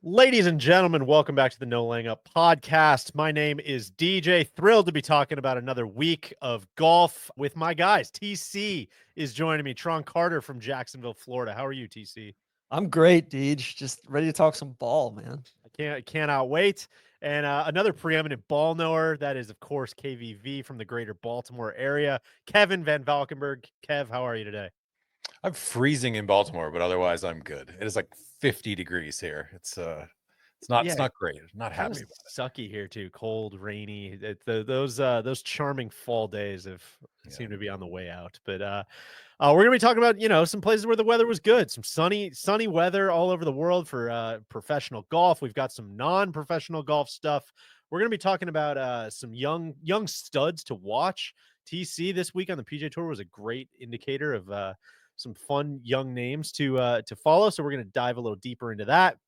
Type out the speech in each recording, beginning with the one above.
Ladies and gentlemen, welcome back to the No Laying Up podcast. My name is DJ. Thrilled to be talking about another week of golf with my guys. TC is joining me. Tron Carter from Jacksonville, Florida. How are you, TC? I'm great, Deej. Just ready to talk some ball, man. I cannot wait. And another preeminent ball knower, that is, of course, KVV from the greater Baltimore area. Kevin Van Valkenburg. Kev, how are you today? I'm freezing in Baltimore, but otherwise I'm good. It is like 50 degrees here. It's not great. I'm not Kind of happy about sucky here too. Cold, rainy. Those charming fall days have it. seem to be on the way out. But we're gonna be talking about some places where the weather was good, some sunny weather all over the world for professional golf. We've got some non-professional golf stuff. We're gonna be talking about some young studs to watch. TC this week on the PGA Tour was a great indicator of some fun young names to follow. So we're gonna dive a little deeper into that.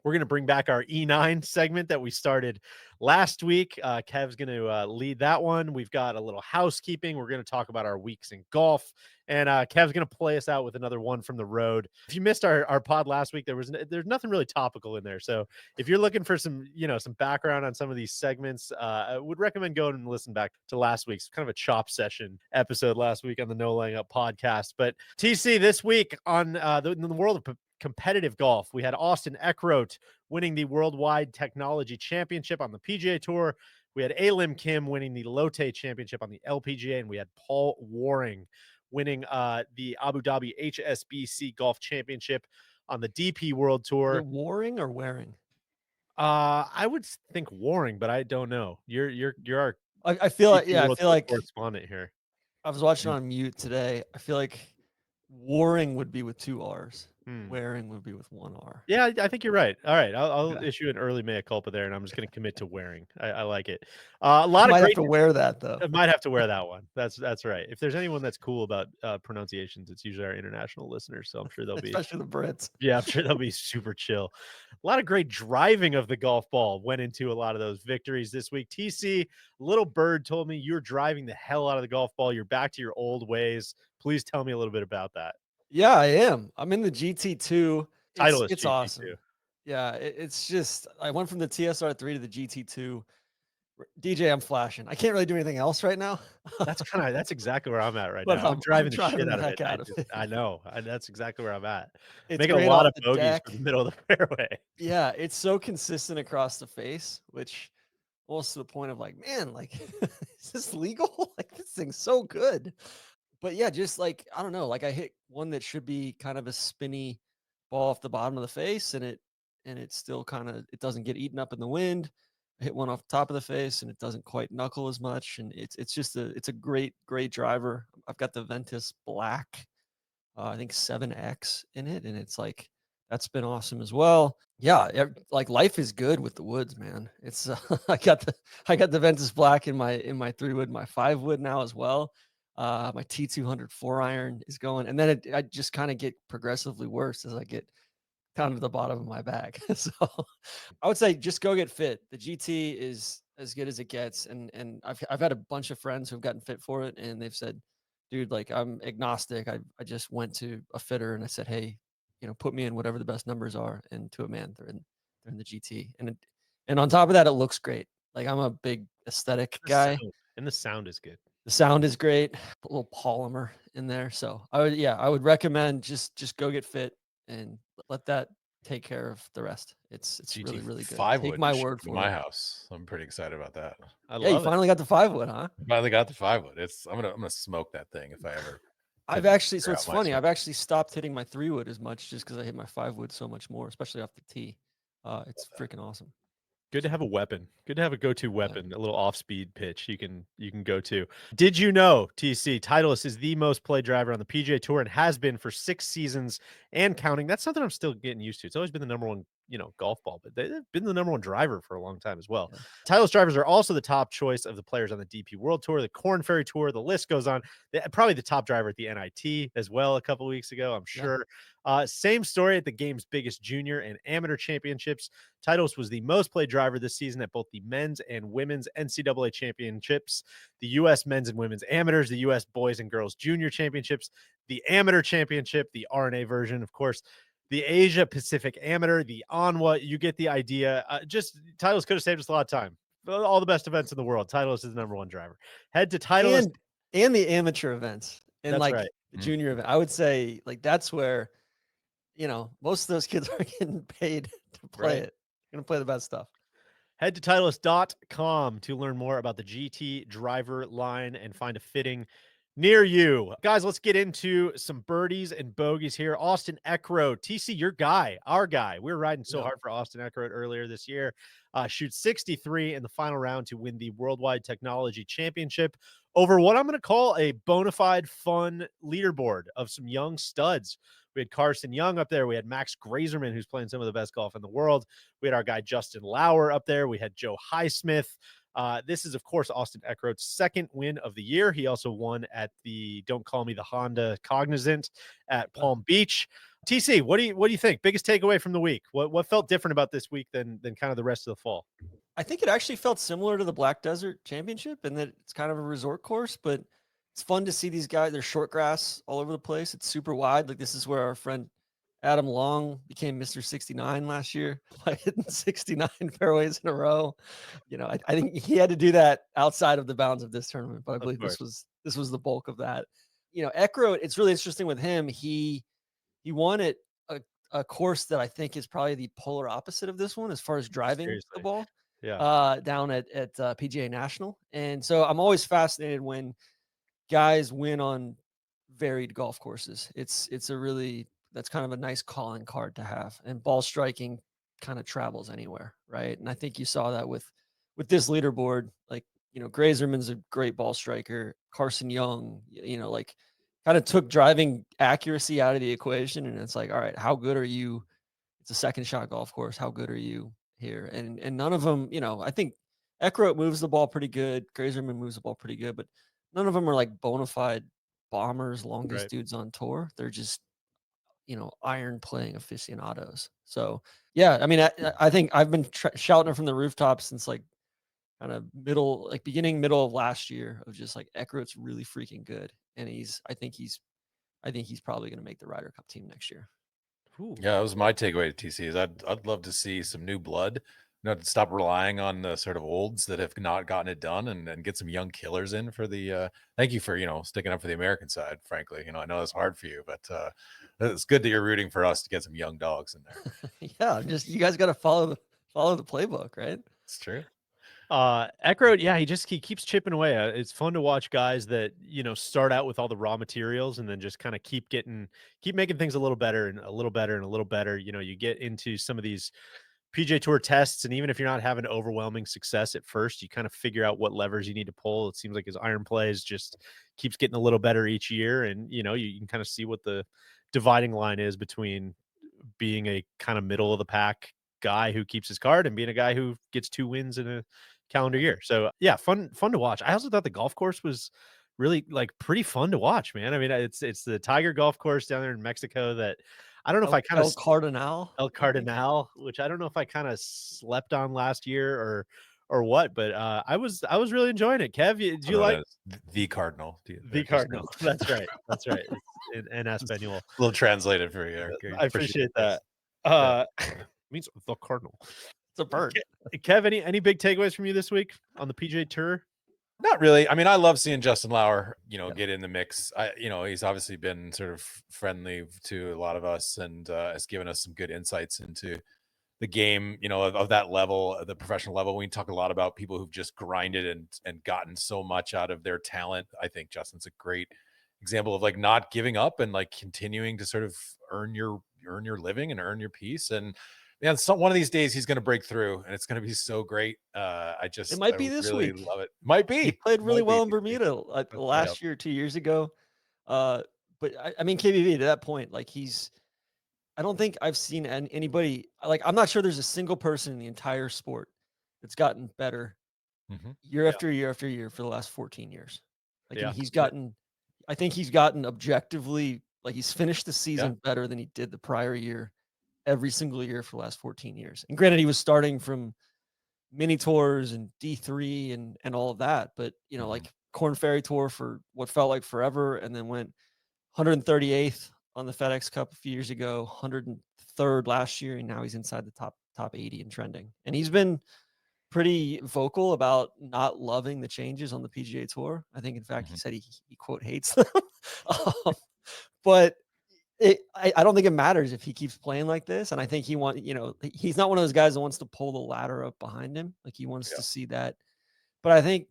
We're going to bring back our E9 segment that we started last week. Kev's going to lead that one. We've got a little housekeeping. We're going to talk about our weeks in golf. And Kev's going to play us out with another one from the road. If you missed our pod last week, there's nothing really topical in there. So if you're looking for some background on some of these segments, I would recommend going and listen back to last week's kind of a chop session episode last week on the No Laying Up podcast. But TC, this week on in the world of competitive golf, we had Austin Eckroat winning the Worldwide Technology Championship on the PGA Tour. We had Alim Kim winning the Lotte Championship on the LPGA, and we had Paul Waring winning the Abu Dhabi HSBC Golf Championship on the DP World Tour. Warring or wearing? I would think Waring, but I don't know. You're our I feel like DP I World feel Tour like correspondent here. I was watching on mute today. I feel like warring would be with two R's. Wearing would be with one R. Yeah, I think you're right. All right, I'll Okay. issue an early mea culpa there, and I'm just going to commit to wearing. I like it. A lot I of might have great. to wear that though. I might have to wear that one. That's right. If there's anyone that's cool about pronunciations, it's usually our international listeners. So I'm sure they'll be. Especially the Brits. Yeah, I'm sure they'll be super chill. A lot of great driving of the golf ball went into a lot of those victories this week. TC, Little Bird told me you're driving the hell out of the golf ball. You're back to your old ways. Please tell me a little bit about that. Yeah, I am. I'm in the GT2. Titleist It's GT2. awesome. Yeah, it's just I went from the TSR3 to the GT2. DJ, I'm flashing. I can't really do anything else right now. That's exactly where I'm at right But now. I'm driving the shit out of it. heck out of it. I know. That's exactly where I'm at. It's Making a great lot off of the bogeys deck. from the middle of the fairway. Yeah, it's so consistent across the face, which almost to the point of like, man, like, is this legal? Like, this thing's so good. But yeah, just like, I don't know, like I hit one that should be kind of a spinny ball off the bottom of the face, and it still kind of it doesn't get eaten up in the wind. I hit one off the top of the face and it doesn't quite knuckle as much. And it's a great driver. I've got the Ventus Black, I think 7X in it, and it's like that's been awesome as well. Yeah, like life is good with the woods, man. It's I got the Ventus Black in my 3-wood, my 5-wood now as well. My T200 4-iron is going, and then I just kind of get progressively worse as I get down to the bottom of my bag. So I would say just go get fit. The GT is as good as it gets, and I've had a bunch of friends who've gotten fit for it, and they've said, dude, like I'm agnostic. I just went to a fitter and I said, hey, put me in whatever the best numbers are. And to a man, they're in the GT. And on top of that, it looks great. Like I'm a big aesthetic guy. And the sound is good. The sound is great. Put a little polymer in there. So I would recommend just go get fit and let that take care of the rest. It's really, really good. Take my word for my it. house. I'm pretty excited about that. Yeah, you finally got the 5-wood, huh? Finally got the 5-wood. I'm gonna smoke that thing if I ever. So it's funny. I've actually stopped hitting my 3-wood as much just because I hit my 5-wood so much more, especially off the tee. It's freaking awesome. Good to have a weapon. Good to have a go-to weapon, a little off-speed pitch you can go to. Did you know, TC, Titleist is the most played driver on the PGA Tour and has been for 6 seasons and counting. That's something I'm still getting used to. It's always been the number one, golf ball, but they've been the number one driver for a long time as well. Yeah. Titleist drivers are also the top choice of the players on the DP World Tour, the Corn Ferry Tour, the list goes on. Probably the top driver at the NIT as well a couple of weeks ago, I'm sure. Yeah. Same story at the game's biggest junior and amateur championships. Titleist was the most played driver this season at both the men's and women's NCAA championships, the U.S. men's and women's amateurs, the U.S. boys and girls junior championships, the amateur championship, the RNA version, of course. the Asia Pacific Amateur, the Onwa. You get the idea. Just Titleist could have saved us a lot of time. All the best events in the world. Titleist is the #1 driver. Head to Titleist. And the amateur events and That's like right. the junior event. I would say like that's where, most of those kids are getting paid to play Right. it. Gonna play the best stuff. Head to Titleist.com to learn more about the GT driver line and find a fitting near you. Guys, let's get into some birdies and bogeys here. Austin Eckroat, TC, your guy, our guy. We were riding so hard for Austin Eckroat earlier this year. Shoots 63 in the final round to win the Worldwide Technology Championship over what I'm going to call a bona fide fun leaderboard of some young studs. We had Carson Young up there. We had Max Grazerman, who's playing some of the best golf in the world. We had our guy Justin Lauer up there. We had Joe Highsmith. This is, of course, Austin Eckroat's second win of the year. He also won at the Don't Call Me the Honda Cognizant at Palm Beach. TC, what do you think? Biggest takeaway from the week? What felt different about this week than kind of the rest of the fall? I think it actually felt similar to the Black Desert Championship in that it's kind of a resort course, but it's fun to see these guys. They're short grass all over the place. It's super wide. Like this is where our friend Adam Long became Mr. 69 last year by hitting 69 fairways in a row. I think he had to do that outside of the bounds of this tournament, but I believe this was the bulk of that. Eckroat, it's really interesting with him. He won at a course that I think is probably the polar opposite of this one as far as driving the ball. Yeah. Down at PGA National. And so I'm always fascinated when guys win on varied golf courses. It's that's kind of a nice calling card to have. And ball striking kind of travels anywhere, right? And I think you saw that with this leaderboard. Like, Grazerman's a great ball striker. Carson Young, like kind of took driving accuracy out of the equation. And it's like, all right, how good are you? It's a second shot golf course. How good are you here? And none of them, I think Eckroat moves the ball pretty good. Grazerman moves the ball pretty good, but none of them are like bona fide bombers, longest dudes on tour. They're just, iron playing aficionados. So yeah, I mean, I think I've been shouting it from the rooftops since like kind of middle of last year of just like Eckroat's really freaking good. And I think he's probably going to make the Ryder Cup team next year. Ooh. Yeah, that was my takeaway to TC. Is I'd love to see some new blood. Stop relying on the sort of olds that have not gotten it done, and get some young killers in for the. Thank you for sticking up for the American side. Frankly, I know it's hard for you, but it's good that you're rooting for us to get some young dogs in there. Yeah, just you guys got to follow the playbook, right? It's true. Eckroat, yeah, he keeps chipping away. It's fun to watch guys that start out with all the raw materials and then just kind of keep making things a little better and a little better and a little better. You get into some of these PGA Tour tests, and even if you're not having overwhelming success at first, you kind of figure out what levers you need to pull. It seems like his iron plays just keeps getting a little better each year, and you can kind of see what the dividing line is between being a kind of middle of the pack guy who keeps his card and being a guy who gets 2 wins in a calendar year. So yeah, fun to watch. I also thought the golf course was really like pretty fun to watch, man. I mean, it's the Tiger golf course down there in Mexico that I don't know if I kind of El Cardonal, which I don't know if I kind of slept on last year or what, but I was really enjoying it. Kev, did you like the Cardinal? The Cardinal. That's right. That's right. In Espanol. A little translated for you. I appreciate that. It means the Cardinal. It's a bird. Kev, any big takeaways from you this week on the PGA Tour? Not really. I mean, I love seeing Justin Lauer, get in the mix. He's obviously been sort of friendly to a lot of us and has given us some good insights into the game, of that level, the professional level. We talk a lot about people who've just grinded and gotten so much out of their talent. I think Justin's a great example of like not giving up and like continuing to sort of earn your living and earn your piece. And man, one of these days he's going to break through, and it's going to be so great. It might be this really week. Love it. Might be. He played really well in Bermuda last year, 2 years ago. But I mean, KBB to that point, like I don't think I've seen anybody like. I'm not sure there's a single person in the entire sport that's gotten better year after year after year for the last 14 years. Like I think he's gotten objectively, like he's finished the season better than he did the prior year. Every single year for the last 14 years. And granted, he was starting from mini tours and D3 and all of that, but like Corn Ferry Tour for what felt like forever, and then went 138th on the FedEx Cup a few years ago, third last year, and now he's inside the top 80 and trending. And he's been pretty vocal about not loving the changes on the PGA Tour. I think, in fact, he said he quote hates them. But I don't think it matters if he keeps playing like this. And I think he's not one of those guys that wants to pull the ladder up behind him. Like, he wants to see that. But I think,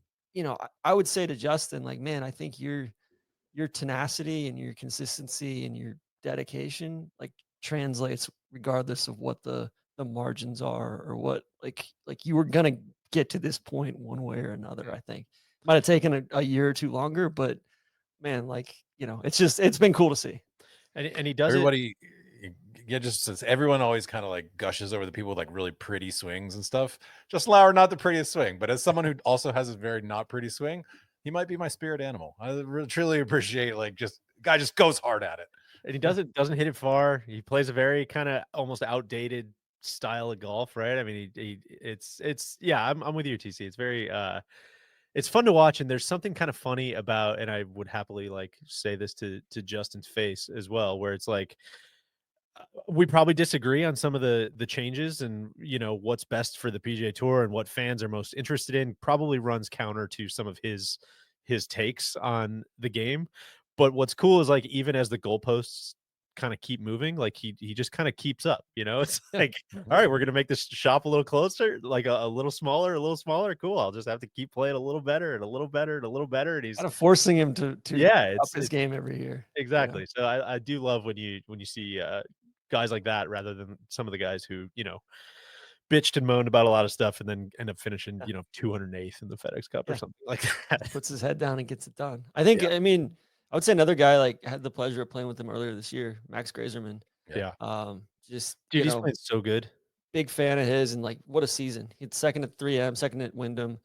I would say to Justin, like, man, I think your tenacity and your consistency and your dedication, like, translates regardless of what the margins are, or what, like you were gonna get to this point one way or another. I think might have taken a year or two longer, but man, like, it's been cool to see. And he does everybody. Just since everyone always kind of like gushes over the people with like really pretty swings and stuff. Justin Lauer, not the prettiest swing, but as someone who also has a very not pretty swing, he might be my spirit animal. I really, truly appreciate guy just goes hard at it. And he doesn't hit it far. He plays a very kind of almost outdated style of golf, right? I mean, it's yeah, I'm with you, TC. It's very it's fun to watch, and there's something kind of funny about, and I would happily like say this to Justin's face as well, where it's like we probably disagree on some of the changes, and what's best for the PGA Tour and what fans are most interested in probably runs counter to some of his takes on the game. But what's cool is, like, even as the goalposts kind of keep moving, like he just kind of keeps up. It's like, all right, we're gonna make this shop a little closer, like a little smaller, Cool. I'll just have to keep playing a little better and a little better and a little better. And he's kind of forcing him to up his game every year. Exactly. So I do love when you see guys like that, rather than some of the guys who bitched and moaned about a lot of stuff and then end up finishing 208th in the FedEx Cup or something like that. Puts his head down and gets it done. I think. I mean, I would say another guy, like, had the pleasure of playing with him earlier this year, Max Grazerman. Yeah. Just dude, he's playing so good. Big fan of his, and like, what a season. He's second at 3M, second at Wyndham,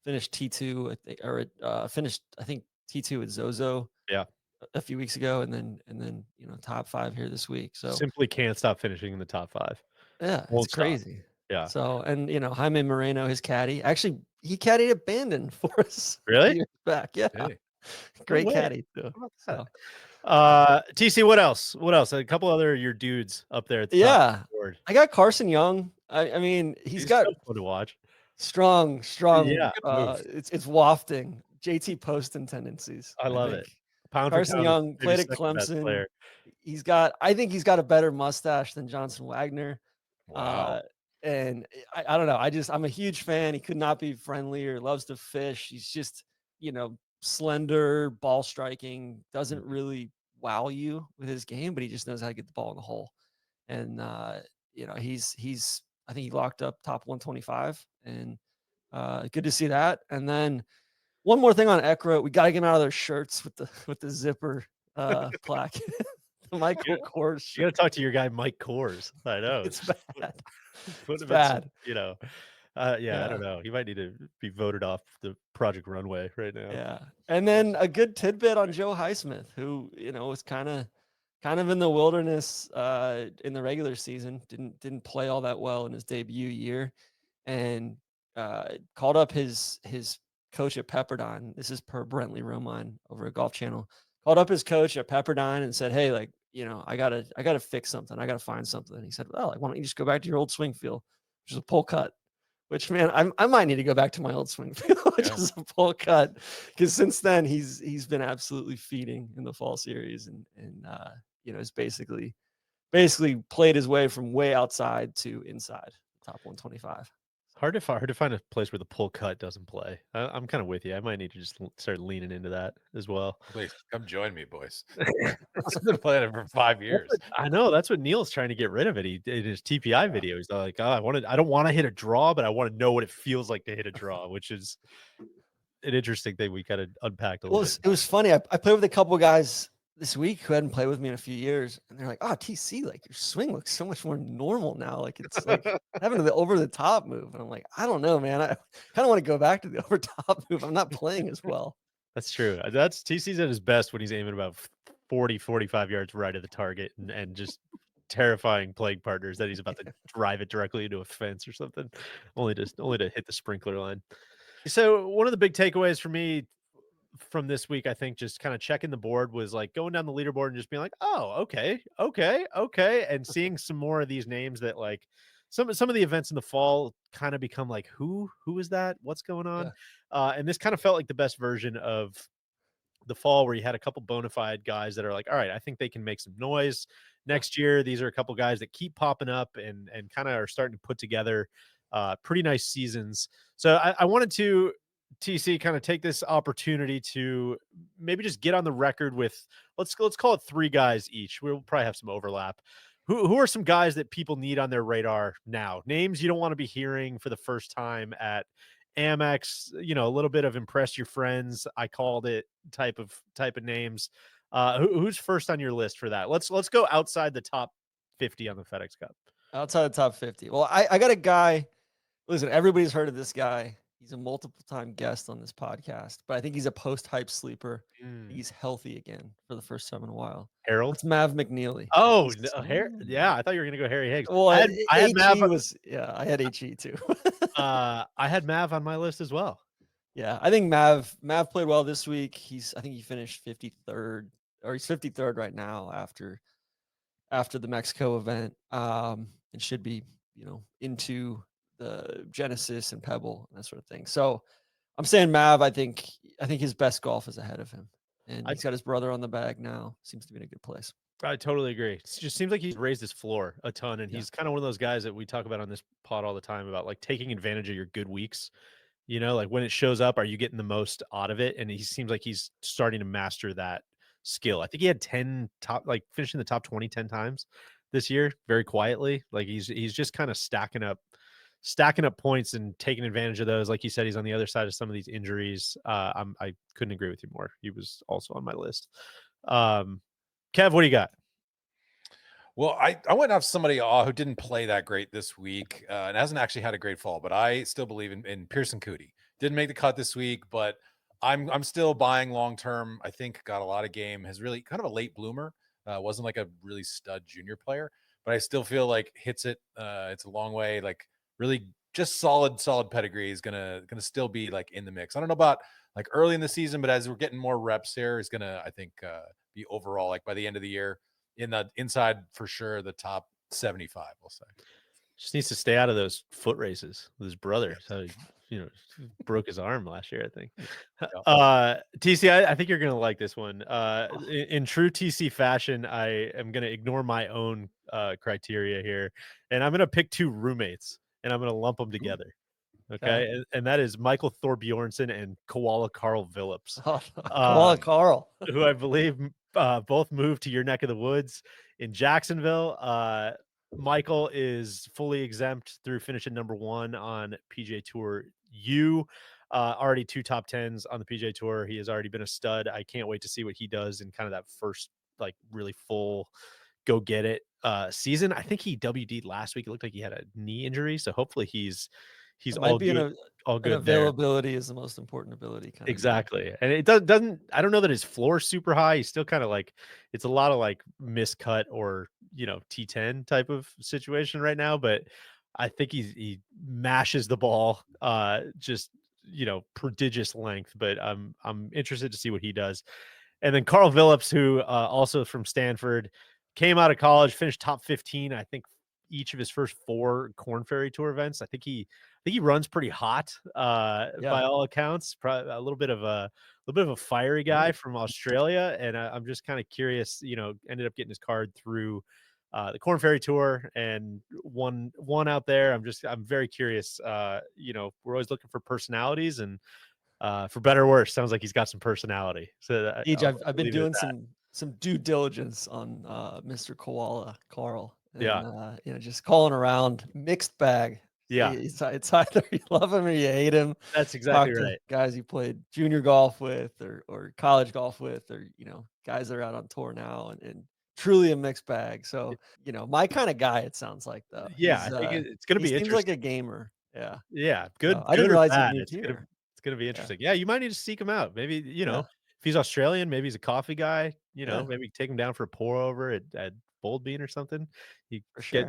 finished T2, I think, or finished, I think, T2 at Zozo. Yeah. A few weeks ago, and then top 5 here this week. So simply can't stop finishing in the top 5. Yeah, Won't it's crazy. Stop. Yeah. So, and Jaime Moreno, his caddy, actually he caddied at Bandon for us. Really? Years back. Yeah. Hey. Great caddy too. So. TC, what else? A couple other your dudes up there at the top of the board. I got Carson Young. I mean, he's got so fun to watch. Strong. Yeah. It's wafting. JT Poston tendencies. I love it. Carson Young played at Clemson. I think he's got a better mustache than Johnson Wagner. Wow. And I don't know. I'm a huge fan. He could not be friendlier. Loves to fish. He's just, slender, ball striking, doesn't really wow you with his game, but he just knows how to get the ball in the hole. And he's I think he locked up top 125, and good to see that. And then one more thing on Eckroat, we got to get him out of their shirts with the zipper plaque. Michael Kors. You got to talk to your guy Mike Kors. I know it's bad. It's bad. I don't know. He might need to be voted off the Project Runway right now. Yeah. And then a good tidbit on Joe Highsmith, who was kind of in the wilderness in the regular season. Didn't play all that well in his debut year, and called up his coach at Pepperdine. This is per Brentley Romine over at Golf Channel. Called up his coach at Pepperdine and said, "Hey, like, I gotta fix something. I gotta find something." And he said, "Well, why don't you just go back to your old swing feel, which is a pull cut?" Which, man, I might need to go back to my old swing feel, which is a pull cut, because since then he's been absolutely feeding in the fall series, and has basically played his way from way outside to inside the top 125. Hard to find a place where the pull cut doesn't play. I'm kind of with you. I might need to just start leaning into that as well. Please come join me, boys. I've been playing it for 5 years. I know, that's what Neil's trying to get rid of it. He in his TPI video, he's like, "Oh, I don't want to hit a draw, but I want to know what it feels like to hit a draw," which is an interesting thing we kind of unpacked a little bit. It was funny. I played with a couple of guys this week who hadn't played with me in a few years, and they're like, "Oh, TC, like, your swing looks so much more normal now. Like, it's like having the over the top move." And I'm like, "I don't know, man. I kind of want to go back to the over top move. I'm not playing as well." That's true. That's TC's at his best when he's aiming about 40-45 yards right at the target, and just terrifying playing partners that he's about to drive it directly into a fence or something, only to hit the sprinkler line. So one of the big takeaways for me from this week, I think just kind of checking the board was like going down the leaderboard and just being like, oh, okay, and seeing some more of these names that like some of the events in the fall kind of become like who is that? What's going on? Yeah. And this kind of felt like the best version of the fall where you had a couple bona fide guys that are like, all right, I think they can make some noise next year. These are a couple guys that keep popping up and kind of are starting to put together pretty nice seasons. So I wanted to TC kind of take this opportunity to maybe just get on the record with let's call it 3 guys each. We'll probably have some overlap. Who are some guys that people need on their radar now? Names you don't want to be hearing for the first time at Amex, you know, a little bit of impress your friends. I called it type of names. Who's first on your list for that? Let's go outside the top 50 on the FedEx Cup. Outside the top 50. Well, I got a guy. Listen, everybody's heard of this guy. He's a multiple time guest on this podcast, but I think he's a post hype sleeper. He's healthy again for the first time in a while. Harold. It's Mav McNeely. Oh, yeah. I thought you were gonna go Harry Higgs. Well, I had Mav. I had HE too. I had Mav on my list as well. Yeah, I think Mav played well this week. I think he finished 53rd, or he's 53rd right now after the Mexico event. And should be, into the Genesis and Pebble and that sort of thing. So I'm saying Mav, I think his best golf is ahead of him. And he's got his brother on the bag now. Seems to be in a good place. I totally agree. It just seems like he's raised his floor a ton, and he's kind of one of those guys that we talk about on this pod all the time about like taking advantage of your good weeks. You know, like when it shows up, are you getting the most out of it? And he seems like he's starting to master that skill. I think he had 10 finishing the top 20 10 times this year, very quietly. Like he's just kind of stacking up points and taking advantage of those. Like you said, he's on the other side of some of these injuries. I couldn't agree with you more. He was also on my list. Kev, what do you got? Well, I went off somebody who didn't play that great this week and hasn't actually had a great fall, but I still believe in Pearson Cootie. Didn't make the cut this week, but I'm still buying long term. I think got a lot of game. Has really kind of a late bloomer. Wasn't like a really stud junior player, but I still feel like hits it. It's a long way. Like really just solid pedigree is gonna still be like in the mix. I don't know about like early in the season, but as we're getting more reps here, is gonna I think be overall like by the end of the year. In the inside for sure, the top 75, we'll say. Just needs to stay out of those foot races with his brother. So he, broke his arm last year, I think. TC, I think you're gonna like this one. In true TC fashion, I am gonna ignore my own criteria here, and I'm gonna pick 2 roommates, and I'm gonna lump them together. Okay, and that is Michael Thorbjornsen and Koala Carl Phillips. Koala Carl, who I believe both moved to your neck of the woods in Jacksonville. Michael is fully exempt through finishing number 1 on PGA Tour U. Already 2 top 10s on the PGA Tour. He has already been a stud. I can't wait to see what he does in kind of that first like really full go get it season. I think he WD'd last week. It looked like he had a knee injury, so hopefully he's all good. All good. Availability is the most important ability. Exactly. And it doesn't, I don't know that his floor is super high. He's still kind of like, it's a lot of like miscut or, T10 type of situation right now. But I think he mashes the ball, just, prodigious length. But I'm interested to see what he does. And then Carl Phillips, who also from Stanford, came out of college, finished top 15, I think, each of his first 4 Corn Ferry Tour events. I think he runs pretty hot by all accounts. Probably a little bit of a fiery guy from Australia, and I'm just kind of curious. Ended up getting his card through the Corn Ferry Tour and won out there. I'm very curious. We're always looking for personalities, and for better or worse, sounds like he's got some personality. So I've been doing some due diligence on Mr. Koala Carl. And, just calling around, mixed bag. Yeah, it's either you love him or you hate him. That's exactly right. Guys you played junior golf with, or college golf with, or guys that are out on tour now, and truly a mixed bag. So my kind of guy. It sounds like though. Yeah, I think it's going to be interesting. Seems like a gamer. Yeah. Good. I didn't realize bad. he moved here. It's going to be interesting. Yeah, you might need to seek him out. Maybe if he's Australian, maybe he's a coffee guy. Maybe take him down for a pour over at Bold Bean or something. You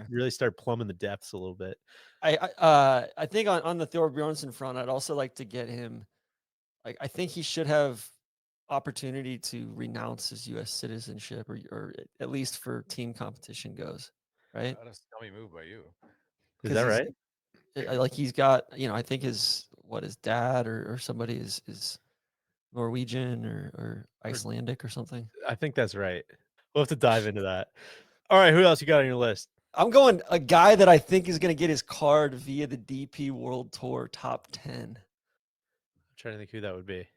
really start plumbing the depths a little bit. I think on the Thorbjornsen front, I'd also like to get him. Like I think he should have opportunity to renounce his U.S. citizenship, or at least for team competition goes, right? What a scummy move by you. Is that right? Like he's got, I think his dad or somebody is Norwegian or Icelandic or something. I think that's right. We'll have to dive into that. All right, who else you got on your list? I'm going a guy that I think is going to get his card via the DP World Tour top 10. I'm trying to think who that would be.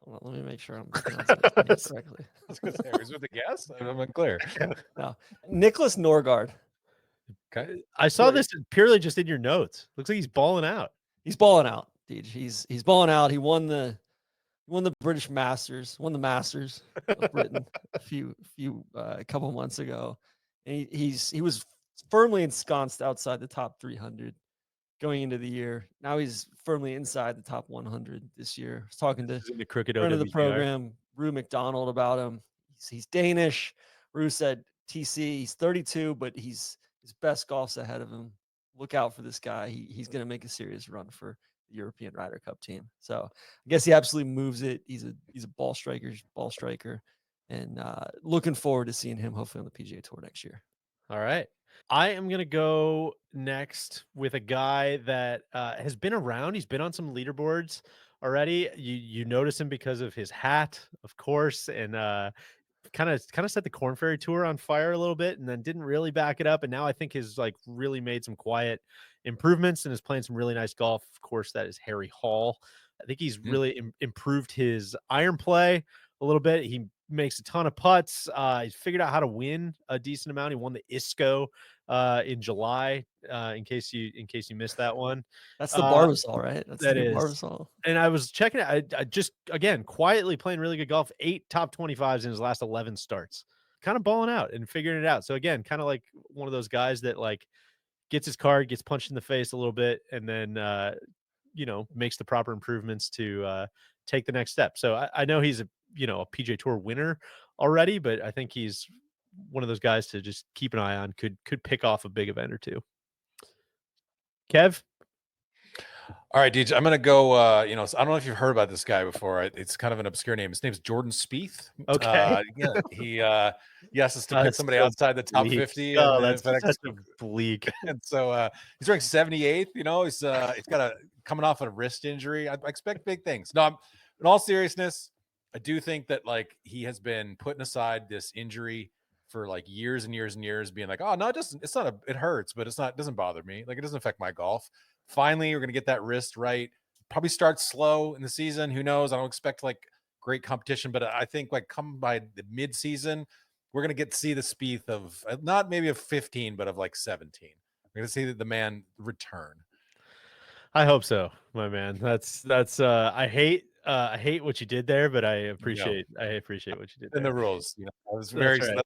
Hold on, let me make sure I'm pronouncing his name correctly. I was gonna say, was with the guess? I'm unclear. No, Nicholas Norgard. Okay. I saw this purely just in your notes. Looks like he's balling out. He's balling out, dude. He's balling out. He won the British Masters, won the Masters of Britain a couple months ago, and he was firmly ensconced outside the top 300 going into the year. Now he's firmly inside the top 100 this year. I was talking to the crooked friend of the OWGR. program, Rue McDonald, about him. He's Danish. Rue said TC, he's 32, but his best golf's ahead of him. Look out for this guy. He's going to make a serious run for the European Ryder Cup team. So I guess he absolutely moves it. He's a ball striker, and looking forward to seeing him hopefully on the PGA Tour next year. All right. I am going to go next with a guy that has been around. He's been on some leaderboards already. You notice him because of his hat, of course, and kind of set the Korn Ferry Tour on fire a little bit, and then didn't really back it up. And now I think has like really made some quiet improvements and is playing some really nice golf. Of course, that is Harry Hall. I think he's really improved his iron play a little bit. He makes a ton of putts. He's figured out how to win a decent amount. He won the ISCO in July. In case you missed that one. That's the Barbasol, right? That's that the is. Barbasol. And I was checking it. I just again quietly playing really good golf. 8 top 25s in his last 11 starts. Kind of balling out and figuring it out. So again, kind of like one of those guys that like gets his card, gets punched in the face a little bit, and then makes the proper improvements to take the next step. So I know he's a PGA Tour winner already, but I think he's one of those guys to just keep an eye on. Could pick off a big event or two. Kev? All right, DJ, I'm going to go, I don't know if you've heard about this guy before. It's kind of an obscure name. His name's Jordan Spieth. Okay. He asked us to pick somebody outside the top 50. Oh, and that's such a bleak. And so he's ranked 78th. He's got coming off a wrist injury. I expect big things. No, in all seriousness, I do think that like he has been putting aside this injury for like years and years and years, being like, oh no, it hurts, but it doesn't bother me. Like it doesn't affect my golf. Finally, we're going to get that wrist right. Probably start slow in the season. Who knows? I don't expect like great competition, but I think like come by the mid-season, we're going to get to see the Spieth of not maybe of 15, but of like 17. We're going to see the man return. I hope so, my man. That's I hate what you did there, but I appreciate what you did there. In the rules, I was very right.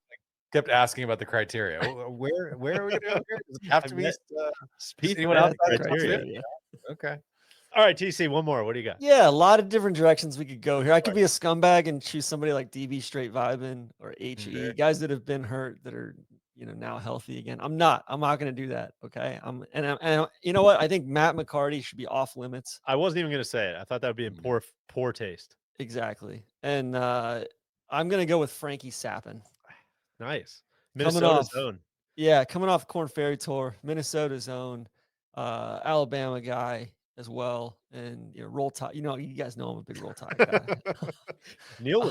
kept asking about the criteria. Where are we going to go here? Does it have to be Spieth? Anyone else? Criteria. Okay. All right, TC, one more. What do you got? Yeah, a lot of different directions we could go here. I could be a scumbag and choose somebody like DB Straight Vibin or HE, guys that have been hurt that are now healthy again. I'm not going to do that. Okay. And you know what? I think Matt McCarty should be off limits. I wasn't even going to say it. I thought that would be in poor taste. Exactly. And I'm going to go with Frankie Sappin. Nice. Minnesota's own. Yeah, coming off Korn Ferry Tour, Minnesota's own, Alabama guy as well, and Roll Tide. You guys know I'm a big Roll Tide guy. Neil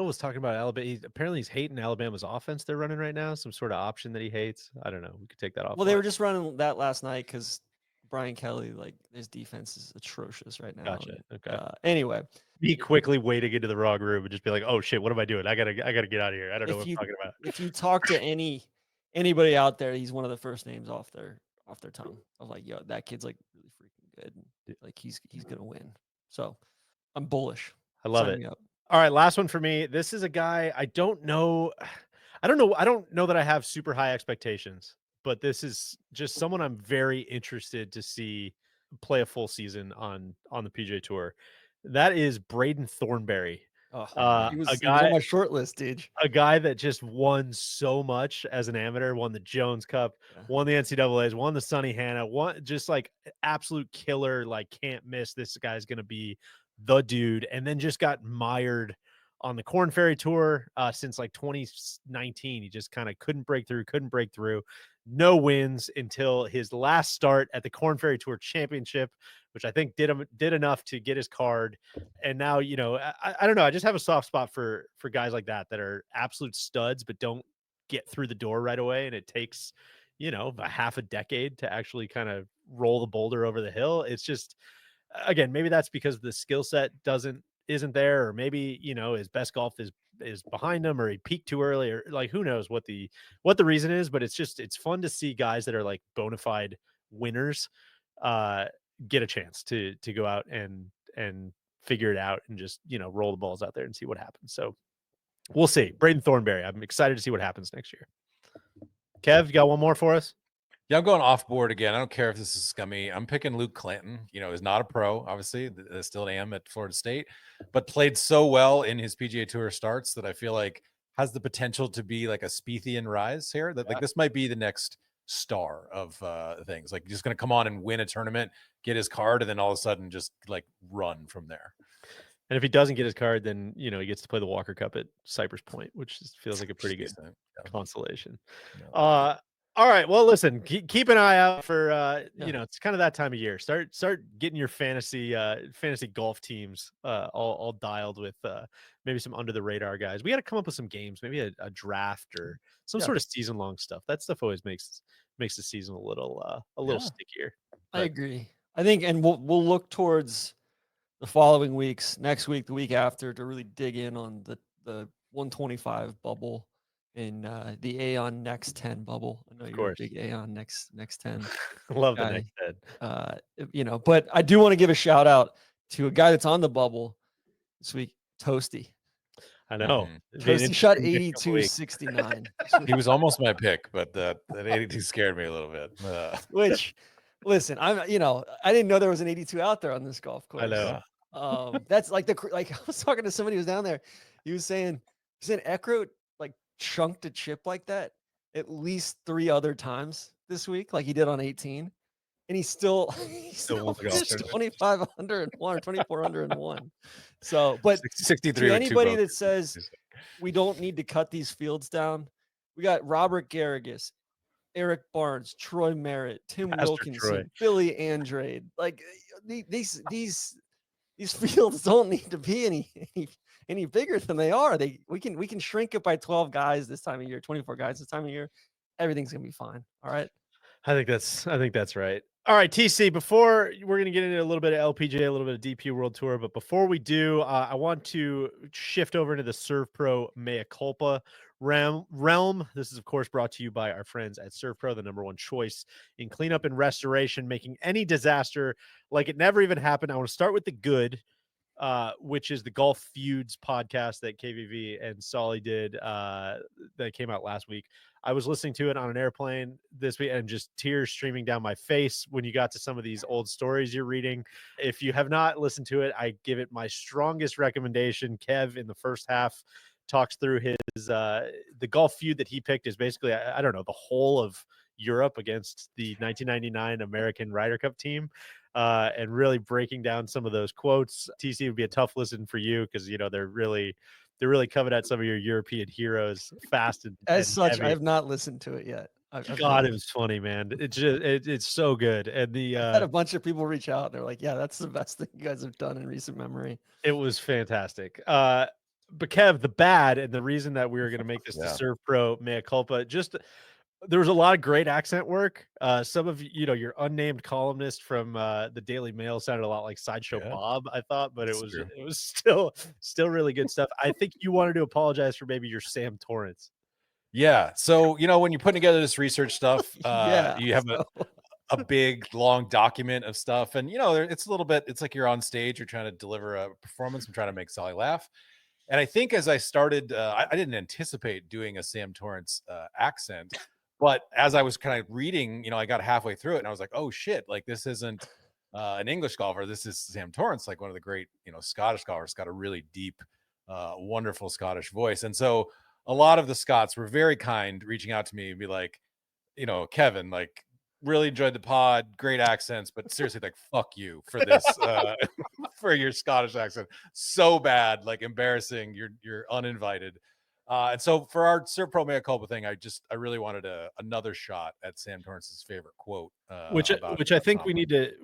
was talking about Alabama. Apparently he's hating Alabama's offense they're running right now. Some sort of option that he hates. I don't know. We could take that off. Well, they were just running that last night because Brian Kelly, like his defense is atrocious right now. Gotcha. Okay. Anyway, be quickly wading into the wrong room and just be like, "Oh shit, what am I doing? I gotta get out of here. I don't know what I'm talking about." If you talk to anybody out there, he's one of the first names off their tongue. Of like, yo, that kid's like really freaking good. Like he's gonna win. So I'm bullish. I love it. All right, last one for me. This is a guy I don't know. I don't know that I have super high expectations, but this is just someone I'm very interested to see play a full season on the PGA Tour. That is Braden Thornberry. He was on my short list, dude. A guy that just won so much as an amateur, won the Jones Cup, won the NCAAs, won the Sonny Hanna, won just like absolute killer, like can't miss. This guy's going to be the dude. And then just got mired on the Corn Ferry Tour since like 2019. He just kind of couldn't break through. No wins until his last start at the Corn Ferry Tour Championship, which I think did enough to get his card. And now, I don't know. I just have a soft spot for guys like that are absolute studs, but don't get through the door right away. And it takes, a half a decade to actually kind of roll the boulder over the hill. It's just, again, maybe that's because the skill set isn't there, or maybe, his best golf is behind him, or he peaked too early, or like, who knows what the reason is. But it's fun to see guys that are like bona fide winners get a chance to go out and figure it out, and just, roll the balls out there and see what happens. So we'll see. Braden Thornberry, I'm excited to see what happens next year. Kev, you got one more for us? Yeah, I'm going off board again. I don't care if this is scummy. I'm picking Luke Clanton. Is not a pro, obviously. Still am at Florida State, but played so well in his PGA Tour starts that I feel like has the potential to be like a Spiethian rise here. That like this might be the next star of things. Like just going to come on and win a tournament, get his card, and then all of a sudden just like run from there. And if he doesn't get his card, then, he gets to play the Walker Cup at Cypress Point, which feels like a pretty good consolation. All right. Well, listen, keep an eye out for, it's kind of that time of year. Start getting your fantasy golf teams all dialed with maybe some under the radar guys. We got to come up with some games, maybe a draft or some sort of season long stuff. That stuff always makes the season a little stickier. I agree. I think, and we'll look towards the following weeks, next week, the week after, to really dig in on the 125 bubble in the Aon Next 10 bubble. I know you're a big Aon Next 10. Love the Next 10. But I do want to give a shout out to a guy that's on the bubble this week, Toasty. I know. Toasty shot 82.69. He was almost my pick, but that 82 scared me a little bit. Which, listen, I didn't know there was an 82 out there on this golf course. I know. That's like I was talking to somebody who was down there. He was saying Eckroat like chunked a chip like that at least 3 other times this week, like he did on 18, and he still finished 2,501 or 2,401. So, but 63 to anybody that says we don't need to cut these fields down, we got Robert Garrigus, Eric Barnes, Troy Merritt, Tim Wilkinson, Billy Andrade. Like these fields don't need to be any bigger than they are. We can shrink it by 12 guys this time of year, 24 guys this time of year. Everything's gonna be fine. All right. I think that's right. All right, TC, before we're going to get into a little bit of LPGA, a little bit of DP World Tour, but before we do, I want to shift over into the Serve Pro Mea Culpa realm. This is, of course, brought to you by our friends at Serve Pro, the #1 choice in cleanup and restoration, making any disaster like it never even happened. I want to start with the good, which is the Golf Feuds podcast that KVV and Solly did that came out last week. I was listening to it on an airplane this week and just tears streaming down my face when you got to some of these old stories you're reading. If you have not listened to it, I give it my strongest recommendation. Kev, in the first half, talks through his the golf feud that he picked is basically, I don't know, the whole of Europe against the 1999 American Ryder Cup team. And really breaking down some of those quotes. TC would be a tough listen for you because, they're really coming at some of your European heroes fast and such. heavy. I have not listened to it yet. God, it was funny, man. It's so good. And I had a bunch of people reach out. They're like, "Yeah, that's the best thing you guys have done in recent memory." It was fantastic. But Kev, the bad, and the reason that we were going to make this the Serve Pro Mea Culpa, just there was a lot of great accent work. Some of your unnamed columnist from the Daily Mail sounded a lot like Sideshow Bob, I thought, but it was still really good stuff. I think you wanted to apologize for maybe your Sam Torrance. Yeah. So when you're putting together this research stuff, you have a big long document of stuff, and it's a little bit. It's like you're on stage, you're trying to deliver a performance. I'm trying to make Solly laugh. And I think as I started, I didn't anticipate doing a Sam Torrance accent. But as I was kind of reading, I got halfway through it and I was like, oh shit, like this isn't an English golfer. This is Sam Torrance, like one of the great, Scottish golfers. Got a really deep, wonderful Scottish voice. And so a lot of the Scots were very kind, reaching out to me and be like, Kevin, like really enjoyed the pod. Great accents, but seriously, like, fuck you for this, for your Scottish accent. So bad, like embarrassing. You're uninvited. And so for our Sir Pro Mea Culpa thing, I really wanted another shot at Sam Torrance's favorite quote, which about I think Tom.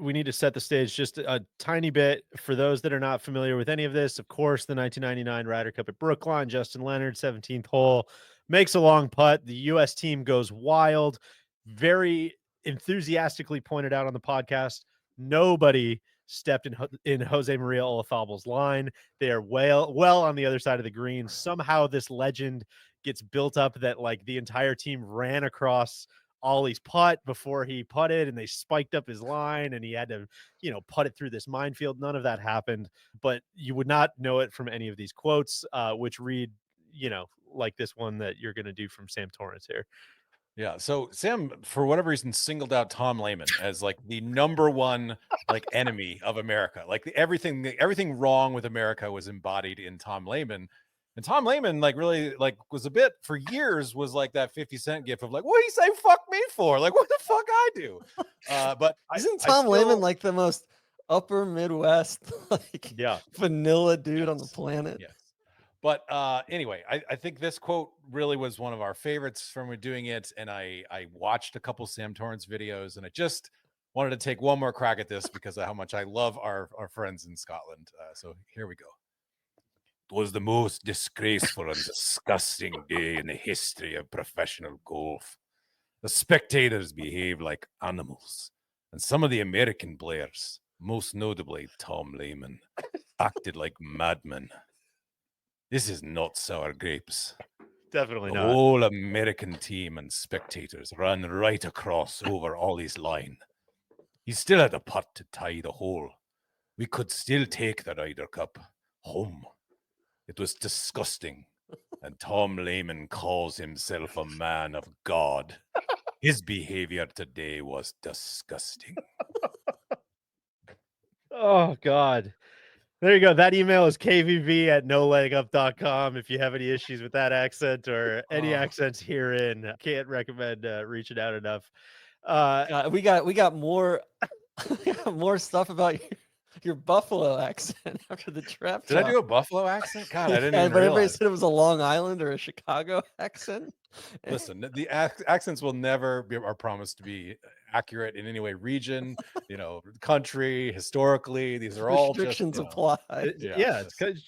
we need to set the stage just a tiny bit for those that are not familiar with any of this. Of course, the 1999 Ryder Cup at Brookline, Justin Leonard, 17th hole, makes a long putt. The U.S. team goes wild. Very enthusiastically pointed out on the podcast, nobody stepped in Jose Maria Olazábal's line. They are well on the other side of the green. Somehow this legend gets built up that like the entire team ran across Ollie's putt before he putted and they spiked up his line and he had to, putt it through this minefield. None of that happened, but you would not know it from any of these quotes, which read, like this one that you're going to do from Sam Torrance here. Yeah. So Sam, for whatever reason, singled out Tom Lehman as like the number one like enemy of America. Like everything wrong with America was embodied in Tom Lehman. And Tom Lehman, like, really, like, was a bit for years was like that 50 Cent gif of like, what do you say fuck me for? Like, what the fuck I do? But isn't Tom Lehman like the most upper Midwest, like, vanilla dude on the planet? Yes. But anyway, I think this quote really was one of our favorites from doing it. And I watched a couple Sam Torrance videos and I just wanted to take one more crack at this because of how much I love our friends in Scotland. So here we go. It was the most disgraceful and disgusting day in the history of professional golf. The spectators behaved like animals, and some of the American players, most notably Tom Lehman, acted like madmen. This is not sour grapes. Definitely the not. whole American team and spectators ran right across over Ollie's line. He still had a putt to tie the hole. We could still take the Ryder Cup home. It was disgusting. And Tom Lehman calls himself a man of God. His behavior today was disgusting. Oh, God. There you go. That email is kvv@nolegup.com. If you have any issues with that accent or any accents herein, can't recommend reaching out enough. We got more more stuff about your Buffalo accent after the trap. Did I do a Buffalo accent? God, I didn't even but everybody realize. said it was a Long Island or a Chicago accent. Listen, the accents will never are promised to be accurate in any way. Region, country, historically, these are all restrictions just, apply.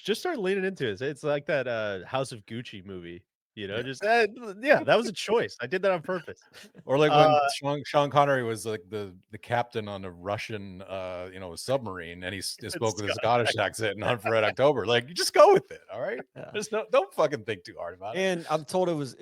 Just start leaning into it. It's like that House of Gucci movie. That was a choice. I did that on purpose. Or like when Sean Connery was like the captain on a Russian submarine and he spoke with a Scottish accent in Hunt for Red October. Like, you just go with it, all right? Just don't fucking think too hard about it. And I'm told it was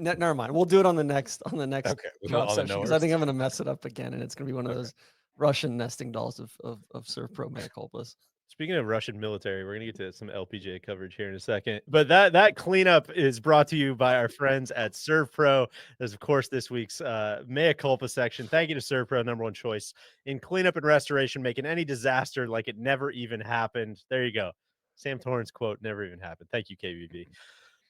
never mind. We'll do it on the next okay, session because I think I'm gonna mess it up again and it's gonna be one of those Russian nesting dolls of Surf Pro Mea Culpas. Speaking of Russian military, we're going to get to some LPGA coverage here in a second. But that cleanup is brought to you by our friends at Serve Pro. There's, of course, this week's Mea Culpa section. Thank you to Serve Pro, number one choice in cleanup and restoration, making any disaster like it never even happened. There you go. Sam Torrance quote, never even happened. Thank you, KVB.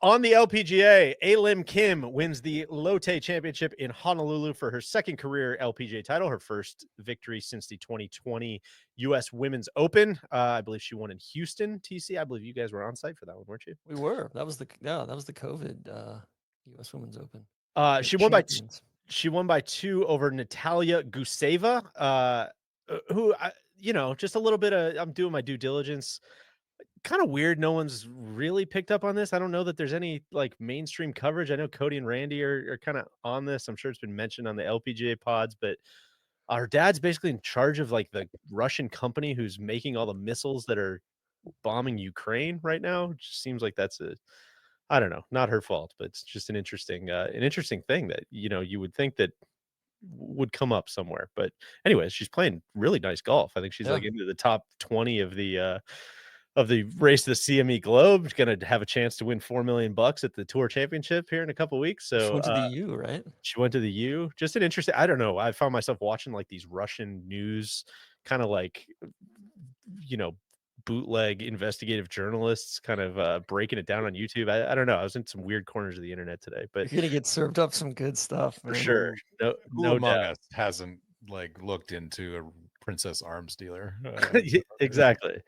On the LPGA, Lim Kim wins the Lotte Championship in Honolulu for her second career LPGA title, her first victory since the 2020 U.S. Women's Open. I believe she won in Houston, TC. I believe you guys were on site for that one, weren't you? We were. That was the COVID U.S. Women's Open. She won by 2 over Natalia Guseva, who, just a little bit of, I'm doing my due diligence. Kind of weird. No one's really picked up on this. I don't know that there's any like mainstream coverage. I know Cody and Randy are kind of on this. I'm sure it's been mentioned on the LPGA pods, but our dad's basically in charge of like the Russian company who's making all the missiles that are bombing Ukraine right now. It just seems like that's I don't know, not her fault, but it's just an interesting thing that, you would think that would come up somewhere. But anyways, she's playing really nice golf. I think she's like into the top 20 of the race to the CME Globe. She's going to have a chance to win $4 million at the Tour Championship here in a couple weeks. So she went to the U, right? She went to the U. Just an interesting, I don't know. I found myself watching like these Russian news kind of like, bootleg investigative journalists kind of breaking it down on YouTube. I don't know. I was in some weird corners of the internet today, but You're gonna get served up some good stuff, for man. sure, Who no among doubt. us hasn't like looked into a Princess Arms dealer? Yeah, exactly.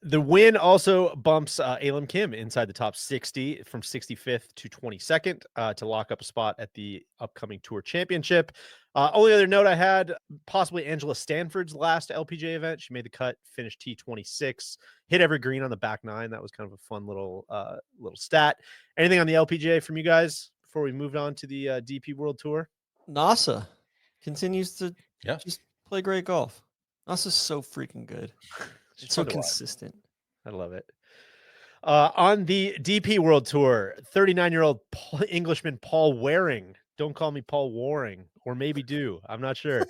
The win also bumps Elam Kim inside the top 60 from 65th to 22nd to lock up a spot at the upcoming Tour Championship. Only other note I had, possibly Angela Stanford's last LPGA event. She made the cut, finished T26, hit every green on the back nine. That was kind of a fun little stat. Anything on the LPGA from you guys before we moved on to the DP World Tour? NASA continues to Yeah. just play great golf. NASA's so freaking good. It's so fun to watch. consistent. I love it. On the DP World Tour, 39-year-old Englishman Paul Waring. Don't call me Paul Waring, or maybe do. I'm not sure.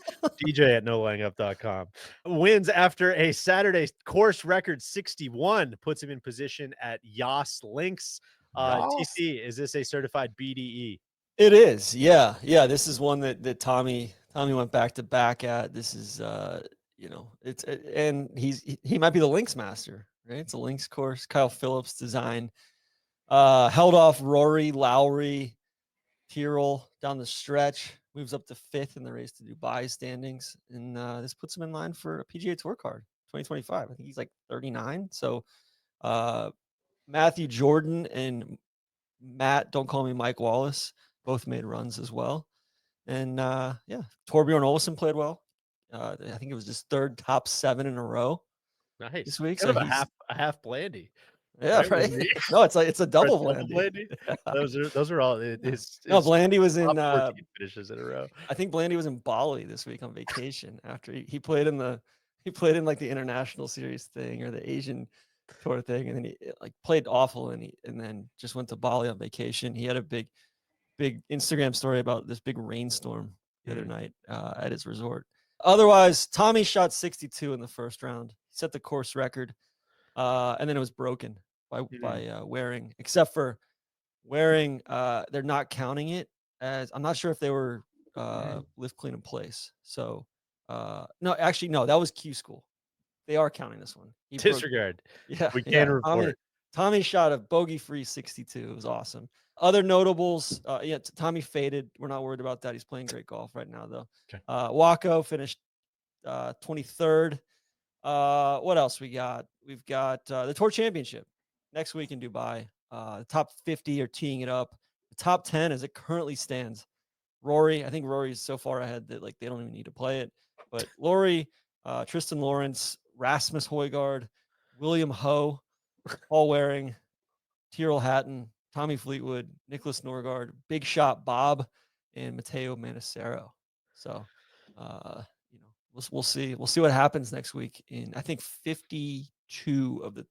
DJ at nolayingup.com. Wins after a Saturday course record 61, puts him in position at Yas Links. TC, is this a certified BDE? It is. Yeah. Yeah. This is one that Tommy went back to back at. This is and he might be the links master, right? It's a links course. Kyle Phillips design. Held off Rory, Lowry, Tyrrell down the stretch, moves up to 5th in the race to Dubai standings. And this puts him in line for a PGA Tour card 2025. I think he's like 39. So Matthew Jordan and Matt, don't call me Mike Wallace, both made runs as well. And Torbjorn Olesen played well. I think it was his 3rd top 7 in a row Nice. this week. Kind So of a half Blandy. yeah, right. No, it's a double Blandy. Yeah. Those are all. No, Blandy was in 14 finishes in a row. I think Blandy was in Bali this week on vacation after he played in like the international series thing or the Asian tour thing, and then he like played awful and then just went to Bali on vacation. He had a big Instagram story about this big rainstorm the other night at his resort. Otherwise, Tommy shot 62 in the first round, set the course record, and then it was broken by Waring. Except for Waring, they're not counting it as. I'm not sure if they were lift clean in place. So no, actually no, that was Q School. They are counting this one. Disregard. We can yeah. report. Tommy shot a bogey-free 62. It was awesome. Other notables, Tommy faded. We're not worried about that. He's playing great golf right now, though. Okay. Waco finished 23rd. What else we got? We've got the Tour Championship next week in Dubai. The top 50 are teeing it up. The top 10, as it currently stands, Rory. I think Rory's so far ahead that like they don't even need to play it. But Rory, Tristan Lawrence, Rasmus Højgaard, William Ho, Paul Waring, Tyrrell Hatton, Tommy Fleetwood, Nicholas Norgard, Big Shot Bob, and Matteo Manacero. So, we'll see. We'll see what happens next week. In I think 52 of the.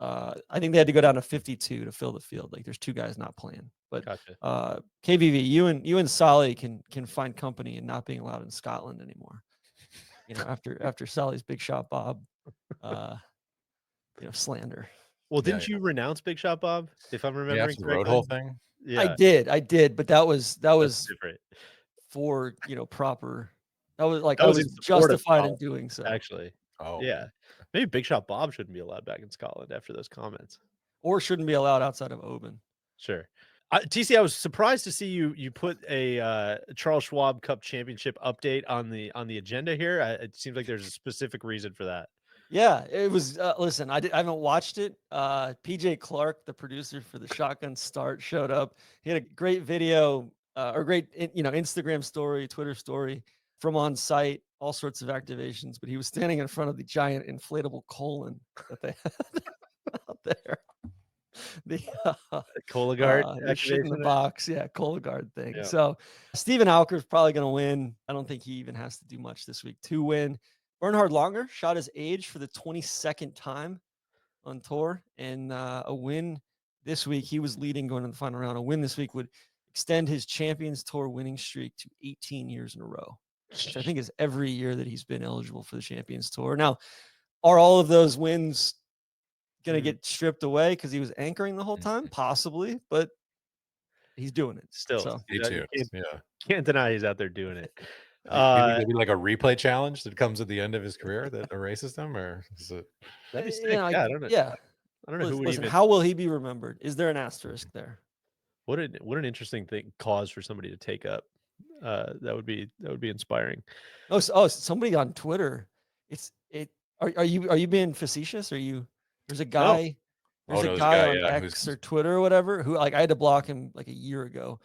I think they had to go down to 52 to fill the field. Like there's 2 guys not playing. But Gotcha. KVV, you and Solly can find company and not being allowed in Scotland anymore. After Solly's Big Shot Bob, slander. Well, didn't you renounce Big Shot Bob? If I'm remembering the correctly, road hole thing. Yeah, I did, but that was different. for proper. That was like That I was was in support of justified in Bob, doing so. actually. Oh Yeah, maybe Big Shot Bob shouldn't be allowed back in Scotland after those comments. Or shouldn't be allowed outside of Oban. Sure. TC, I was surprised to see you put a Charles Schwab Cup Championship update on the agenda here. It seems like there's a specific reason for that. Yeah, it was. Listen, I haven't watched it. PJ Clark, the producer for the Shotgun Start, showed up. He had a great video or great Instagram story, Twitter story from on site, all sorts of activations. But he was standing in front of the giant inflatable colon that they had out there. The Cologuard shit in the activation. box, Cologuard thing. Yeah. So Stephen Alker's probably going to win. I don't think he even has to do much this week to win. Bernhard Langer shot his age for the 22nd time on tour, and a win this week. He was leading going to the final round. A win this week would extend his Champions Tour winning streak to 18 years in a row, which I think is every year that he's been eligible for the Champions Tour. Now, are all of those wins going to get stripped away because he was anchoring the whole time? Possibly, but he's doing it Still, So stay tuned. can't deny he's out there doing it. Do you think there'll be like a replay challenge that comes at the end of his career that erases them, or is it? That'd be You sick. know, Yeah, I don't know. yeah. I don't know who would Listen, even. how will he be remembered? Is there an asterisk there? What an interesting cause for somebody to take up. That would be inspiring. Somebody on Twitter. Are you being facetious? There's a No. guy Oh, no, there's a guy guy, on yeah, X or Twitter or whatever who, like, I had to block him like a year ago.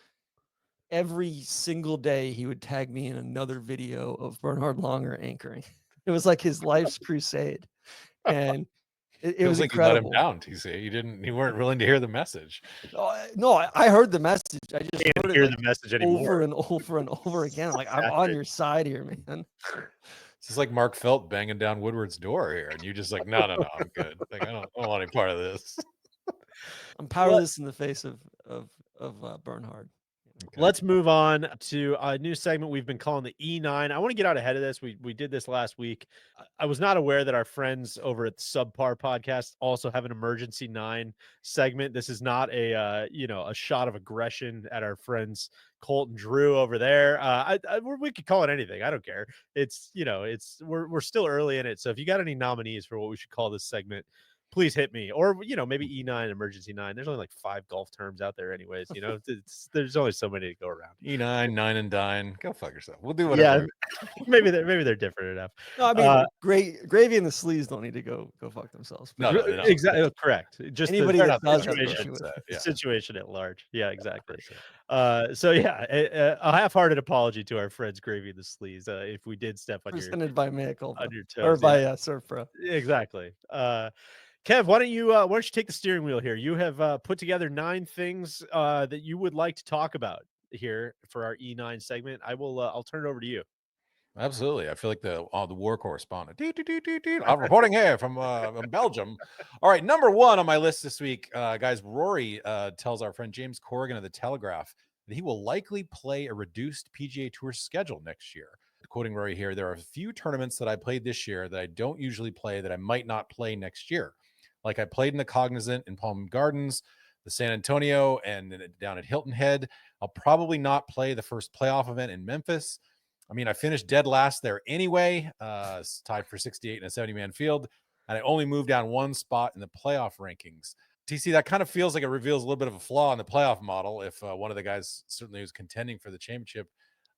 Every single day he would tag me in another video of Bernhard Langer anchoring. It was like his life's crusade. And it feels was like you let him incredible. down, TC. You weren't willing to hear the message. No, I heard the message. I just Can't heard it hear like the message over anymore. and over and over again. I'm like, I'm on your side here, man. It's just like Mark Felt banging down Woodward's door here, and you're just like, no, I'm good. Like, I don't want any part of this. I'm powerless in the face of Bernhard. Okay. Let's move on to a new segment we've been calling the E9. I want to get out ahead of this. We did this last week. I was not aware that our friends over at the Subpar podcast also have an emergency 9 segment. This is not a shot of aggression at our friends Colt and Drew over there. We could call it anything. I don't care. It's we're still early in it. So if you got any nominees for what we should call this segment, please hit me. Or maybe E9, emergency 9. There's only like 5 golf terms out there anyways. There's only so many to go around. E9, 9 and dine. Go fuck yourself. We'll do whatever. Yeah, maybe they're different enough. No, I mean, Gravy and the Sleeves don't need to go fuck themselves. No, exactly correct. Just anybody that does have situation, yeah. situation at large. Yeah, exactly. So yeah, a half-hearted apology to our friends Gravy and the Sleeves if we did step on Presented by Mea Culpa. on your toes. Or by Surf Pro. Exactly. Kev, why don't you take the steering wheel here? You have put together 9 things that you would like to talk about here for our E9 segment. I'll turn it over to you. Absolutely. I feel like the war correspondent. I'm reporting here from Belgium. All right, number 1 on my list this week, guys. Rory tells our friend James Corrigan of the Telegraph that he will likely play a reduced PGA Tour schedule next year. Quoting Rory here, there are a few tournaments that I played this year that I don't usually play that I might not play next year. Like I played in the Cognizant in Palm Gardens, the San Antonio, and down at Hilton Head. I'll probably not play the first playoff event in Memphis. I mean, I finished dead last there anyway, tied for 68 in a 70-man field, and I only moved down 1 spot in the playoff rankings. TC, that kind of feels like it reveals a little bit of a flaw in the playoff model if one of the guys certainly who's contending for the championship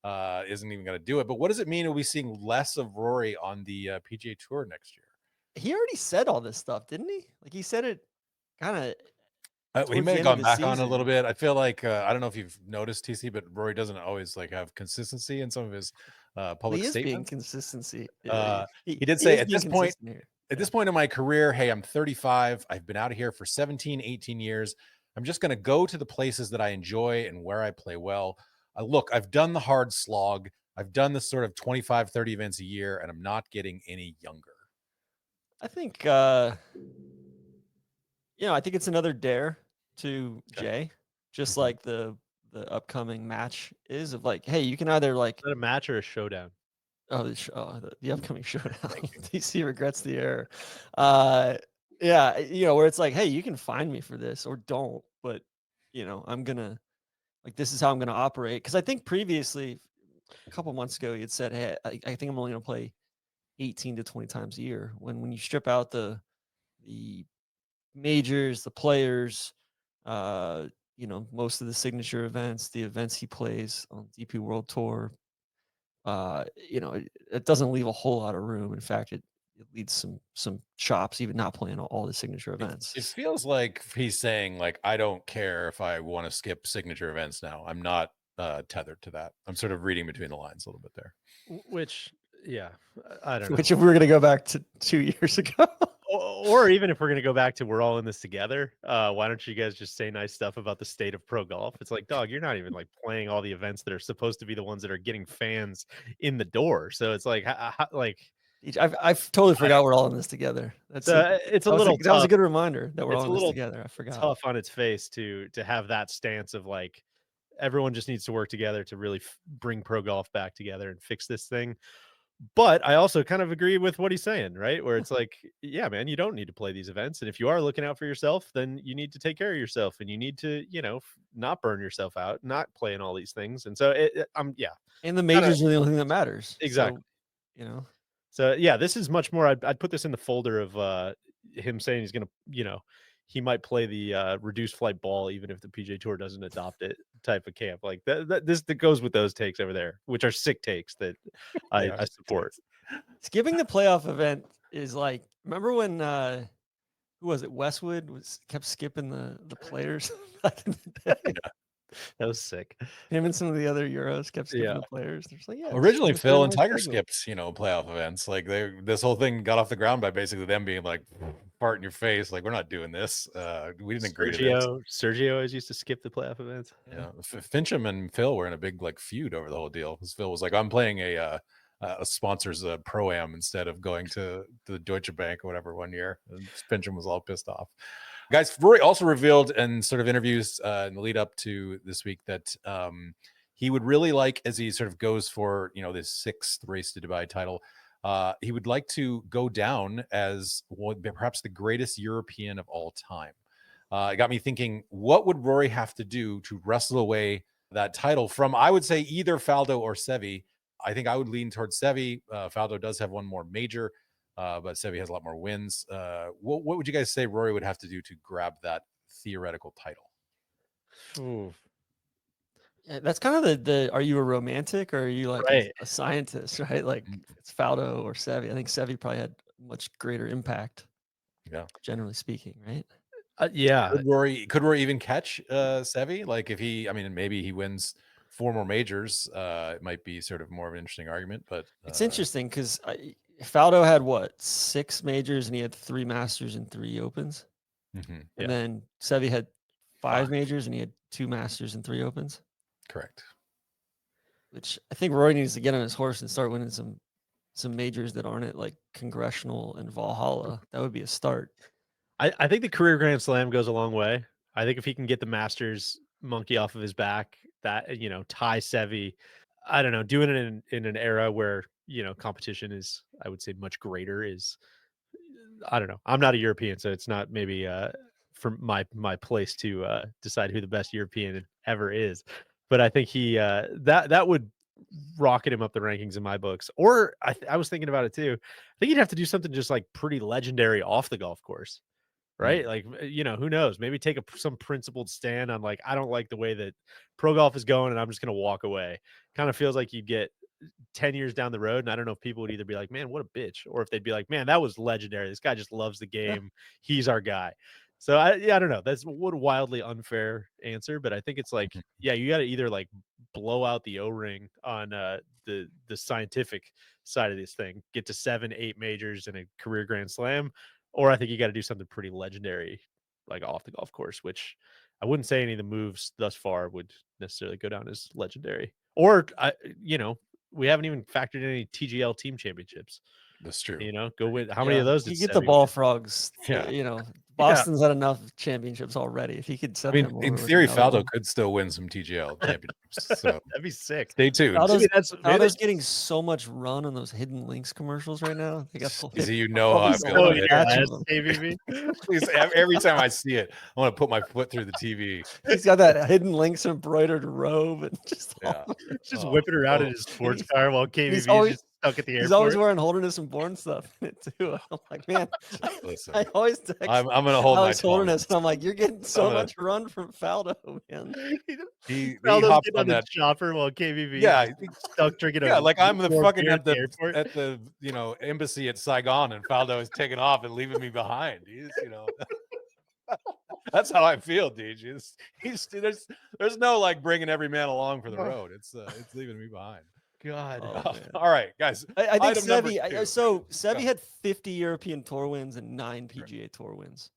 isn't even going to do it. But what does it mean? Are we seeing less of Rory on the PGA Tour next year? He already said all this stuff, didn't he? Like, he said it kind of. He may have gone back on a little bit. I feel like I don't know if you've noticed, TC, but Rory doesn't always like have consistency in some of his public statements. Consistency. He did say at this point in my career, hey, I'm 35. I've been out of here for 17, 18 years. I'm just going to go to the places that I enjoy and where I play well. Look, I've done the hard slog. I've done this sort of 25, 30 events a year, and I'm not getting any younger. I think, I think it's another dare to Jay, just like the upcoming match is of like, hey, you can either like. Is that a match or a showdown? The upcoming showdown. DC regrets the error. Where it's like, hey, you can find me for this or don't, but I'm gonna this is how I'm gonna operate. Because I think previously, a couple months ago, he had said, hey, I think I'm only gonna play 18 to 20 times a year. When you strip out the majors, the players, most of the signature events, the events he plays on DP World Tour, it doesn't leave a whole lot of room. In fact, it leads some chops, even not playing all the signature events. It feels like he's saying, like, I don't care if I want to skip signature events now. I'm not tethered to that. I'm sort of reading between the lines a little bit there. Which, yeah, I don't know. Which, if we're going to go back to 2 years ago. Or even if we're going to go back to we're all in this together, why don't you guys just say nice stuff about the state of pro golf? It's like, dog, you're not even like playing all the events that are supposed to be the ones that are getting fans in the door. So it's like, I've totally forgot we're all in this together. It's a little tough. That was a good reminder that we're all in this together. I forgot. Tough on its face to have that stance of like, everyone just needs to work together to really bring pro golf back together and fix this thing. But I also kind of agree with what he's saying, right? Where it's like, yeah, man, you don't need to play these events. And if you are looking out for yourself, then you need to take care of yourself and you need to, not burn yourself out, not play in all these things. And so yeah, And the kinda majors are the only thing that matters. exactly. So, you know, So yeah, this is much more. I'd put this in the folder of him saying he's gonna, he might play the reduced flight ball even if the PGA Tour doesn't adopt it type of camp. Like that goes with those takes over there, which are sick takes that They I are support. skipping the playoff event is like, remember when who was it? Westwood kept skipping the players back in the day. That was sick. Him and some of the other Euros kept skipping Yeah. the players. They're just like, yeah, Originally, just throw Phil it and in my Tiger segment. skipped, playoff events. Like this whole thing got off the ground by basically them being like, "Fart in your face!" Like we're not doing this. We didn't agree to this. Sergio always used to skip the playoff events. Yeah, Fincham and Phil were in a big like feud over the whole deal. Because Phil was like, "I'm playing a sponsors pro-am instead of going to the Deutsche Bank or whatever one year." And Fincham was all pissed off. Guys, Rory also revealed in sort of interviews in the lead up to this week that he would really like, as he sort of goes for this 6th race to Dubai title, he would like to go down as perhaps the greatest European of all time. It got me thinking, what would Rory have to do to wrestle away that title from, I would say, either Faldo or Seve? I think I would lean towards Seve. Faldo does have one more major, but Seve has a lot more wins. What would you guys say Rory would have to do to grab that theoretical title? Ooh. Yeah, that's kind of the are you a romantic or are you like Right. a scientist, right? Like it's Faldo or Seve. I think Seve probably had much greater impact. Yeah. Generally speaking, right? Yeah. Could Rory even catch Seve? Like if maybe he wins 4 more majors, it might be sort of more of an interesting argument, but It's interesting because Faldo had what 6 majors and he had 3 Masters and 3 Opens, and then Seve had 5 5. majors and he had 2 Masters and 3 Opens. Correct. Which I think Rory needs to get on his horse and start winning some majors that aren't at like Congressional and Valhalla. That would be a start. I think the career Grand Slam goes a long way. I think if he can get the Masters monkey off of his back, that tie Seve, I don't know, doing it in an era where competition is, I would say, much greater is, I don't know. I'm not a European, so it's not maybe from my place to decide who the best European ever is. But I think he that would rocket him up the rankings in my books. Or I was thinking about it too. I think he'd have to do something just like pretty legendary off the golf course. Right? Like, who knows? Maybe take some principled stand on like, I don't like the way that pro golf is going and I'm just going to walk away. Kind of feels like you'd get 10 years down the road. And I don't know if people would either be like, man, what a bitch. Or if they'd be like, man, that was legendary. This guy just loves the game. He's our guy. So I don't know. That's what a wildly unfair answer. But I think it's like, yeah, you got to either like blow out the O-ring on the scientific side of this thing, get to 7, 8 majors and a career Grand Slam, or I think you got to do something pretty legendary, like off the golf course, which I wouldn't say any of the moves thus far would necessarily go down as legendary. Or, we haven't even factored in any TGL team championships. That's true. Go win. How many of those did you get the Seve ball win? frogs? Yeah. Boston's had enough championships already. If he could set them over in with theory, another Faldo one. could still win some TGL championships. So That'd be sick. stay tuned. Faldo's getting so much run on those hidden links commercials right now. They got how I feel about KBB. Please, every time I see it, I want to put my foot through the TV. He's got that hidden links embroidered robe and just just whipping around in his sports car while KBB is just stuck at the airport. He's always wearing Holderness and Bourne stuff in it too. I'm like, man, listen, I always text I'm gonna hold Alex my tongue. Holderness, and I'm like, you're getting so much run from Faldo, man. He Faldo's hopped getting on that chopper while KBB stuck drinking like I'm the fucking at the embassy at Saigon, and Faldo is taking off and leaving me behind. He's that's how I feel, dude. There's no like bringing every man along for the road. It's leaving me behind. God. All right, guys. I think Seve had 50 European Tour wins and 9 PGA Tour wins.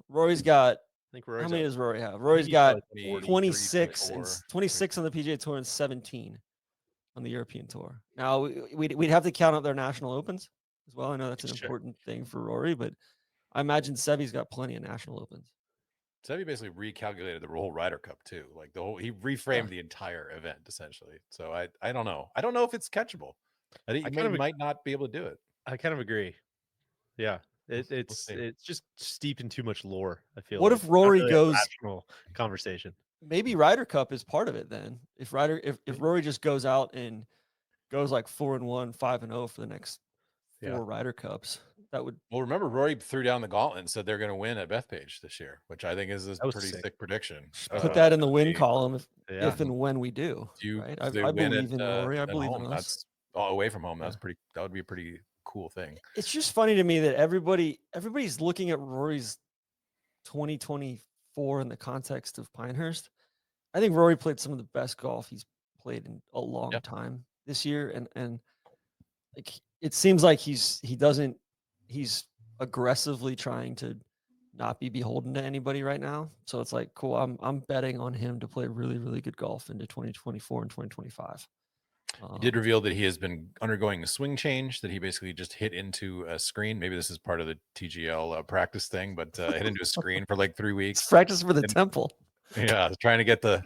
Rory's got. I think how many does Rory have? Rory's got 26 on the PGA Tour and 17 on the European Tour. Now we'd have to count up their national opens as well. I know that's an important thing for Rory, but I imagine Seve's got plenty of national opens. Seve basically recalculated the whole Ryder Cup too. Like he reframed the entire event essentially. So I don't know. I don't know if it's catchable. I think he might not be able to do it. I kind of agree. Yeah. We'll It's see. just steeped in too much lore. I feel What like if Rory not really a goes? rational conversation. Maybe Ryder Cup is part of it then. If Rory just goes out and goes like 4-1, 5-0 for the next 4 Ryder Cups, that would. Well, remember Rory threw down the gauntlet and said they're going to win at Bethpage this year, which I think is a pretty sick prediction. Put that in the win column if and when we do. Right? If they I win believe in Rory. I at believe home, in us. that's away from home. That would be a pretty cool thing. It's just funny to me that everybody's looking at Rory's 2024 in the context of Pinehurst. I think Rory played some of the best golf he's played in a long time this year, and like it seems like he's aggressively trying to not be beholden to anybody right now. So it's like, cool. I'm betting on him to play really, really good golf into 2024 and 2025. He did reveal that he has been undergoing a swing change, that he basically just hit into a screen. Maybe this is part of the TGL practice thing, but hit into a screen for like 3 weeks. It's practice for the temple. Yeah, trying to get the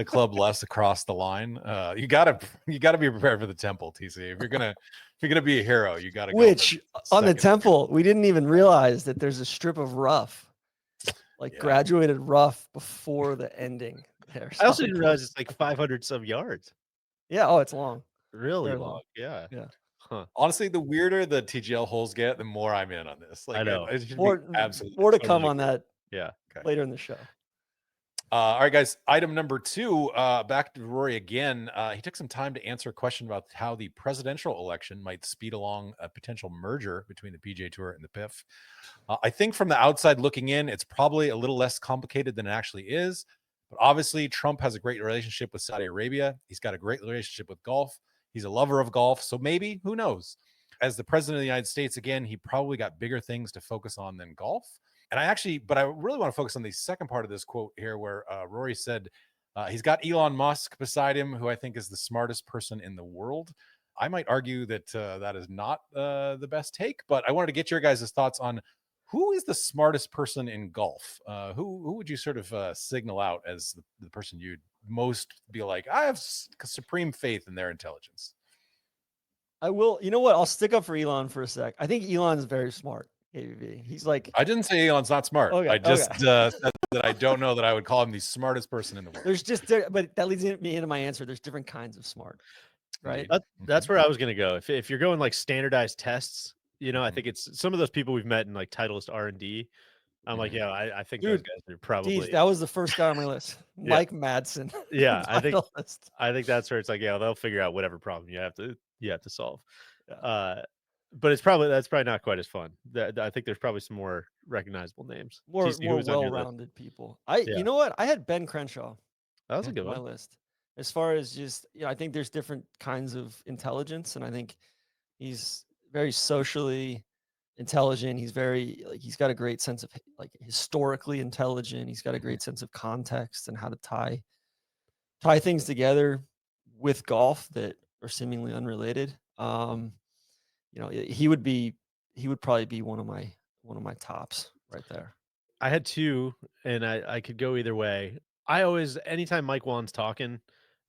club less across the line. You gotta be prepared for the temple, TC. If you're gonna be a hero, you gotta. Which on the temple, we didn't even realize that there's a strip of rough, graduated rough before the ending. There, I also didn't realize it's like 500 some yards. Yeah. Oh, it's long. Really long. Yeah. Yeah. Huh. Honestly, the weirder the TGL holes get, the more I'm in on this. Like, I know. More to come on that. Yeah. Later in the show. All right, guys. Item number 2, back to Rory again. He took some time to answer a question about how the presidential election might speed along a potential merger between the PGA Tour and the PIF. I think from the outside looking in, it's probably a little less complicated than it actually is. But obviously, Trump has a great relationship with Saudi Arabia. He's got a great relationship with golf. He's a lover of golf. So maybe, who knows? As the president of the United States, again, he probably got bigger things to focus on than golf. And I really want to focus on the second part of this quote here, where Rory said he's got Elon Musk beside him, who I think is the smartest person in the world. I might argue that that is not the best take, but I wanted to get your guys' thoughts on who is the smartest person in golf. Who would you sort of signal out as the person you'd most be like, I have supreme faith in their intelligence? I will. You know what? I'll stick up for Elon for a sec. I think Elon's very smart. ABV. He's like, I didn't say Elon's not smart. Okay, I just said that I don't know that I would call him the smartest person in the world. There's but that leads me into my answer. There's different kinds of smart, right? That's where I was going to go. If you're going like standardized tests, I think it's some of thust people we've met in like Titleist R&D. I'm like, yeah, I think those guys are probably. That was the first guy on my list, Mike Madsen. Yeah, I think that's where it's like, yeah, they'll figure out whatever problem you have to solve. Yeah. But that's probably not quite as fun. I think there's probably some more recognizable names, more well-rounded people. You know what? I had Ben Crenshaw. That was a good one. My list. As far as just, I think there's different kinds of intelligence, and I think he's very socially intelligent. He's very he's got a great sense of historically intelligent. He's got a great sense of context and how to tie things together with golf that are seemingly unrelated. He would probably be one of my tops right there. I had 2, and I could go either way. I always, anytime Mike Wan's talking,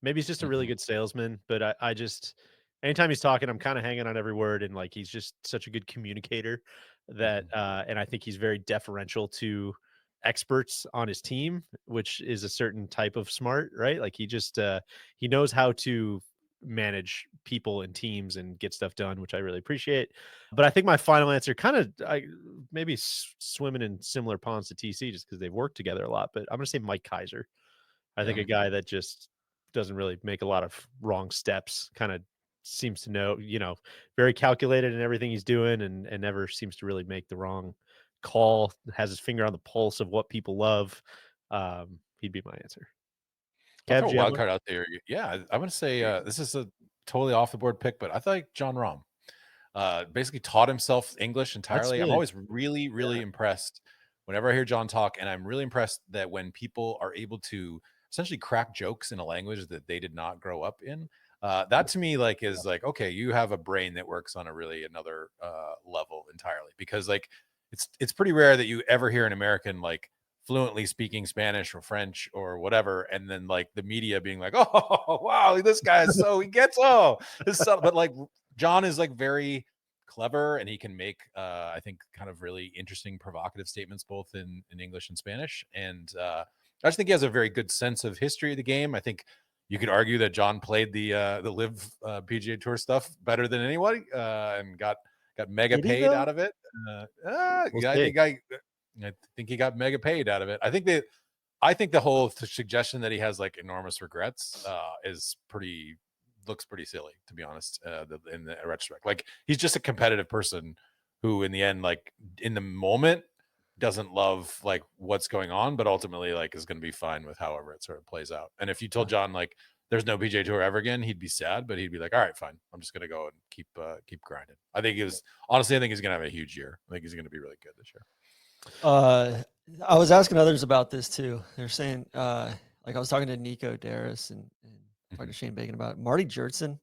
maybe he's just a really good salesman, but I just, anytime he's talking, I'm kind of hanging on every word, and like he's just such a good communicator that, and I think he's very deferential to experts on his team, which is a certain type of smart, right? Like he just he knows how to manage people and teams and get stuff done, which I really appreciate. But I think my final answer maybe swimming in similar ponds to TC just because they've worked together a lot, but I'm gonna say Mike Kaiser. I think a guy that just doesn't really make a lot of wrong steps, kind of seems to know, very calculated in everything he's doing, and never seems to really make the wrong call, has his finger on the pulse of what people love. He'd be my answer. I'll throw a wild card out there. Yeah, I'm going to say this is a totally off the board pick, but I thought John Rahm basically taught himself English entirely. I'm always really, really impressed whenever I hear John talk, and I'm really impressed that when people are able to essentially crack jokes in a language that they did not grow up in, that to me is okay, you have a brain that works on another level entirely, because it's pretty rare that you ever hear an American fluently speaking Spanish or French or whatever, and then like the media being like, oh wow, this guy is so he gets this so, but like John is like very clever, and he can make I think kind of really interesting, provocative statements both in English and Spanish. And I just think he has a very good sense of history of the game. I think you could argue that John played the live PGA Tour stuff better than anybody, and got mega paid out of it. I think he got mega paid out of it. I think the whole suggestion that he has like enormous regrets looks pretty silly, to be honest. In the retrospect, like he's just a competitive person who, in the end, like in the moment, doesn't love like what's going on, but ultimately like is going to be fine with however it sort of plays out. And if you told John like there's no PGA Tour ever again, he'd be sad, but he'd be like, all right, fine, I'm just going to go and keep grinding. I think he's going to have a huge year. I think he's going to be really good this year. I was asking others about this too. They're saying, like I was talking to Nico Darris and talking to Shane Bacon about it. Marty Jurtson,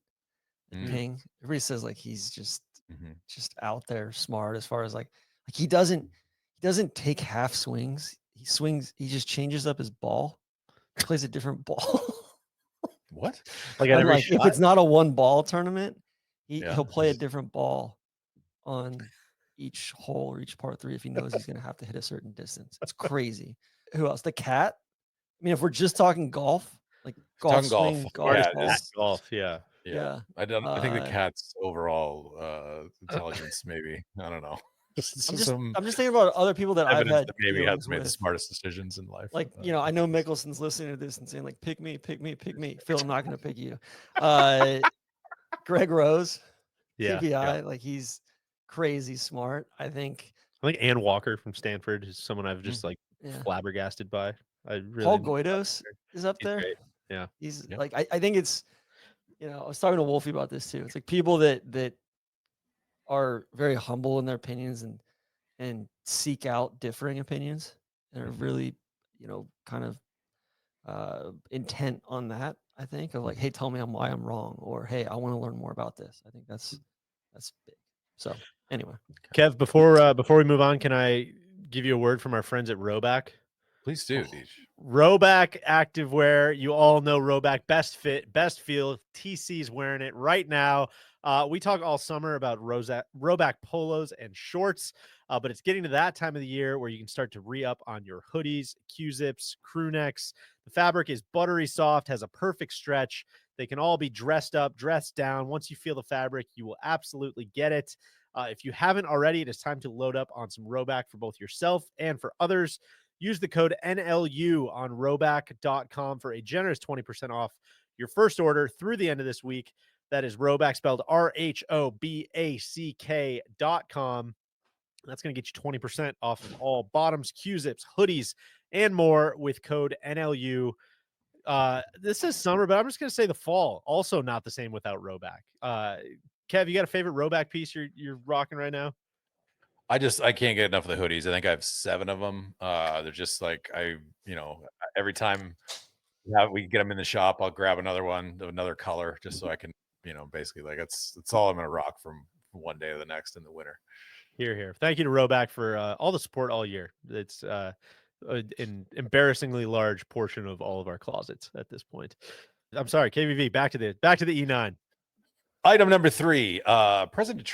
King. Everybody says like he's just out there smart as far as like he doesn't take half swings. He swings. He just changes up his ball. He plays a different ball. What? Like if it's not a one ball tournament, he'll play a different ball on each hole or each par 3 if he knows he's going to have to hit a certain distance. It's crazy. Who else? The Cat. I mean, if we're just talking golf, like golf swing, golf. Yeah. I think the Cat's overall intelligence, maybe. I don't know. I'm just thinking about other people that I've had. That maybe has made the smartest decisions in life. Like, I know Mickelson's listening to this and saying like, pick me. Phil, I'm not going to pick you. Greg Rose, PPI, like he's crazy smart. I think Ann Walker from Stanford is someone I've just like flabbergasted by. Paul Goydos is up there. Great. Yeah. He's like, I think it's, I was talking to Wolfie about this too. It's like people that are very humble in their opinions and seek out differing opinions and are really, kind of intent on that. I think of like, hey, tell me why I'm wrong, or hey, I want to learn more about this. I think that's big. So anyway, Kev, before we move on, can I give you a word from our friends at Rhoback? Please do. Rhoback activewear. You all know Rhoback. Best fit, best feel. TC's wearing it right now. We talk all summer about Rhoback polos and shorts, but it's getting to that time of the year where you can start to re-up on your hoodies, Q-zips, crew necks. The fabric is buttery soft, has a perfect stretch. They can all be dressed up, dressed down. Once you feel the fabric, you will absolutely get it. If you haven't already, it is time to load up on some Rhoback for both yourself and for others. Use the code NLU on Rhoback.com for a generous 20% off your first order through the end of this week. That is Rhoback, spelled RHOBACK.com. That's going to get you 20% off of all bottoms, Q-zips, hoodies, and more with code NLU. This is summer, but I'm just going to say the fall. Also not the same without Rhoback. Kev, you got a favorite Rhoback piece you're rocking right now? I can't get enough of the hoodies. I think I have 7 of them. They're just like every time we get them in the shop, I'll grab another one of another color just so I can, basically like it's all I'm gonna rock from one day to the next in the winter. Here. Thank you to Rhoback for all the support all year. It's an embarrassingly large portion of all of our closets at this point. I'm sorry, KVV. Back to the E9. Item number 3, President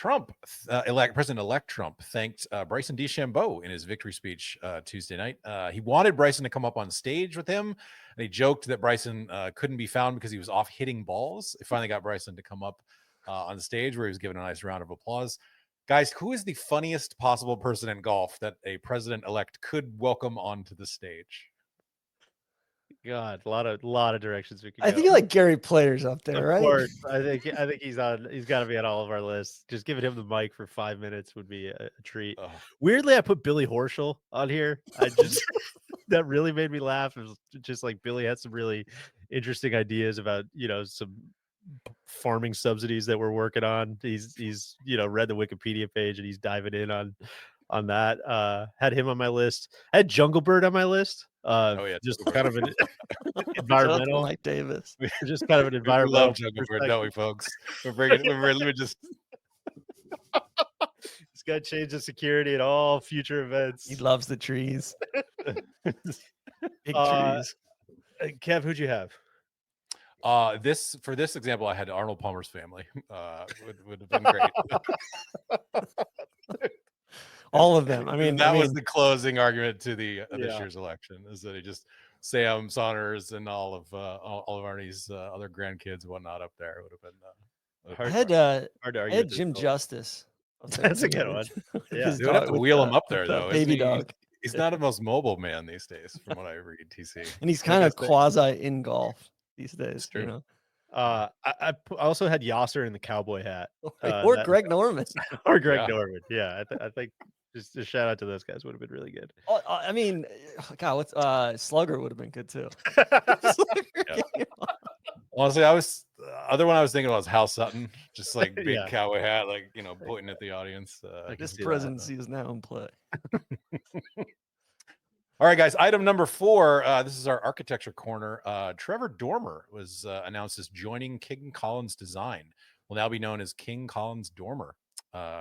President-elect Trump thanked Bryson DeChambeau in his victory speech Tuesday night. He wanted Bryson to come up on stage with him, and he joked that Bryson couldn't be found because he was off hitting balls. He finally got Bryson to come up on the stage where he was given a nice round of applause. Guys, who is the funniest possible person in golf that a president-elect could welcome onto the stage? God, a lot of directions we could go. I think like Gary Player's up there, right? Of course. I think he's got to be on all of our lists. Just giving him the mic for 5 minutes would be a treat. Oh. Weirdly, I put Billy Horschel on here. That really made me laugh. It was just like Billy had some really interesting ideas about, some farming subsidies that we're working on. He's read the Wikipedia page and he's diving in on that. Had him on my list. I had Jungle Bird on my list. Just kind of an environmental, like Davis. Just kind of an environmental. We love Jungle Bird, don't we, folks? We're just. It's got to change the security at all future events. He loves the trees. Big Uh, trees. Kev, who'd you have? For this example, I had Arnold Palmer's family. Would have been great. All of them. I mean, that was the closing argument to the this Yeah. year's election, is that it just Sam Saunders and all of Arnie's other grandkids and whatnot up there. It would have been Hard- I had hard to argue I had with this Jim goal. Justice. That's a good one. Yeah. You would have to wheel him up there, though. Isn't Baby he? dog. He's not the most mobile man these days, from what I read. TC, And he's kind of quasi in golf these days. It's true. You know? I also had Yasser in the cowboy hat. Or Greg Norman. Or Greg Norman. Yeah, I think just a shout out to those guys would have been really good. I mean, God, what's Slugger would have been good too. Honestly, other one I was thinking was Hal Sutton, just like big Yeah. cowboy hat, like pointing at the audience. This presidency is now in play. All right, guys. Item number 4. This is our architecture corner. Trevor Dormer was announced as joining King Collins Design. Will now be known as King Collins Dormer.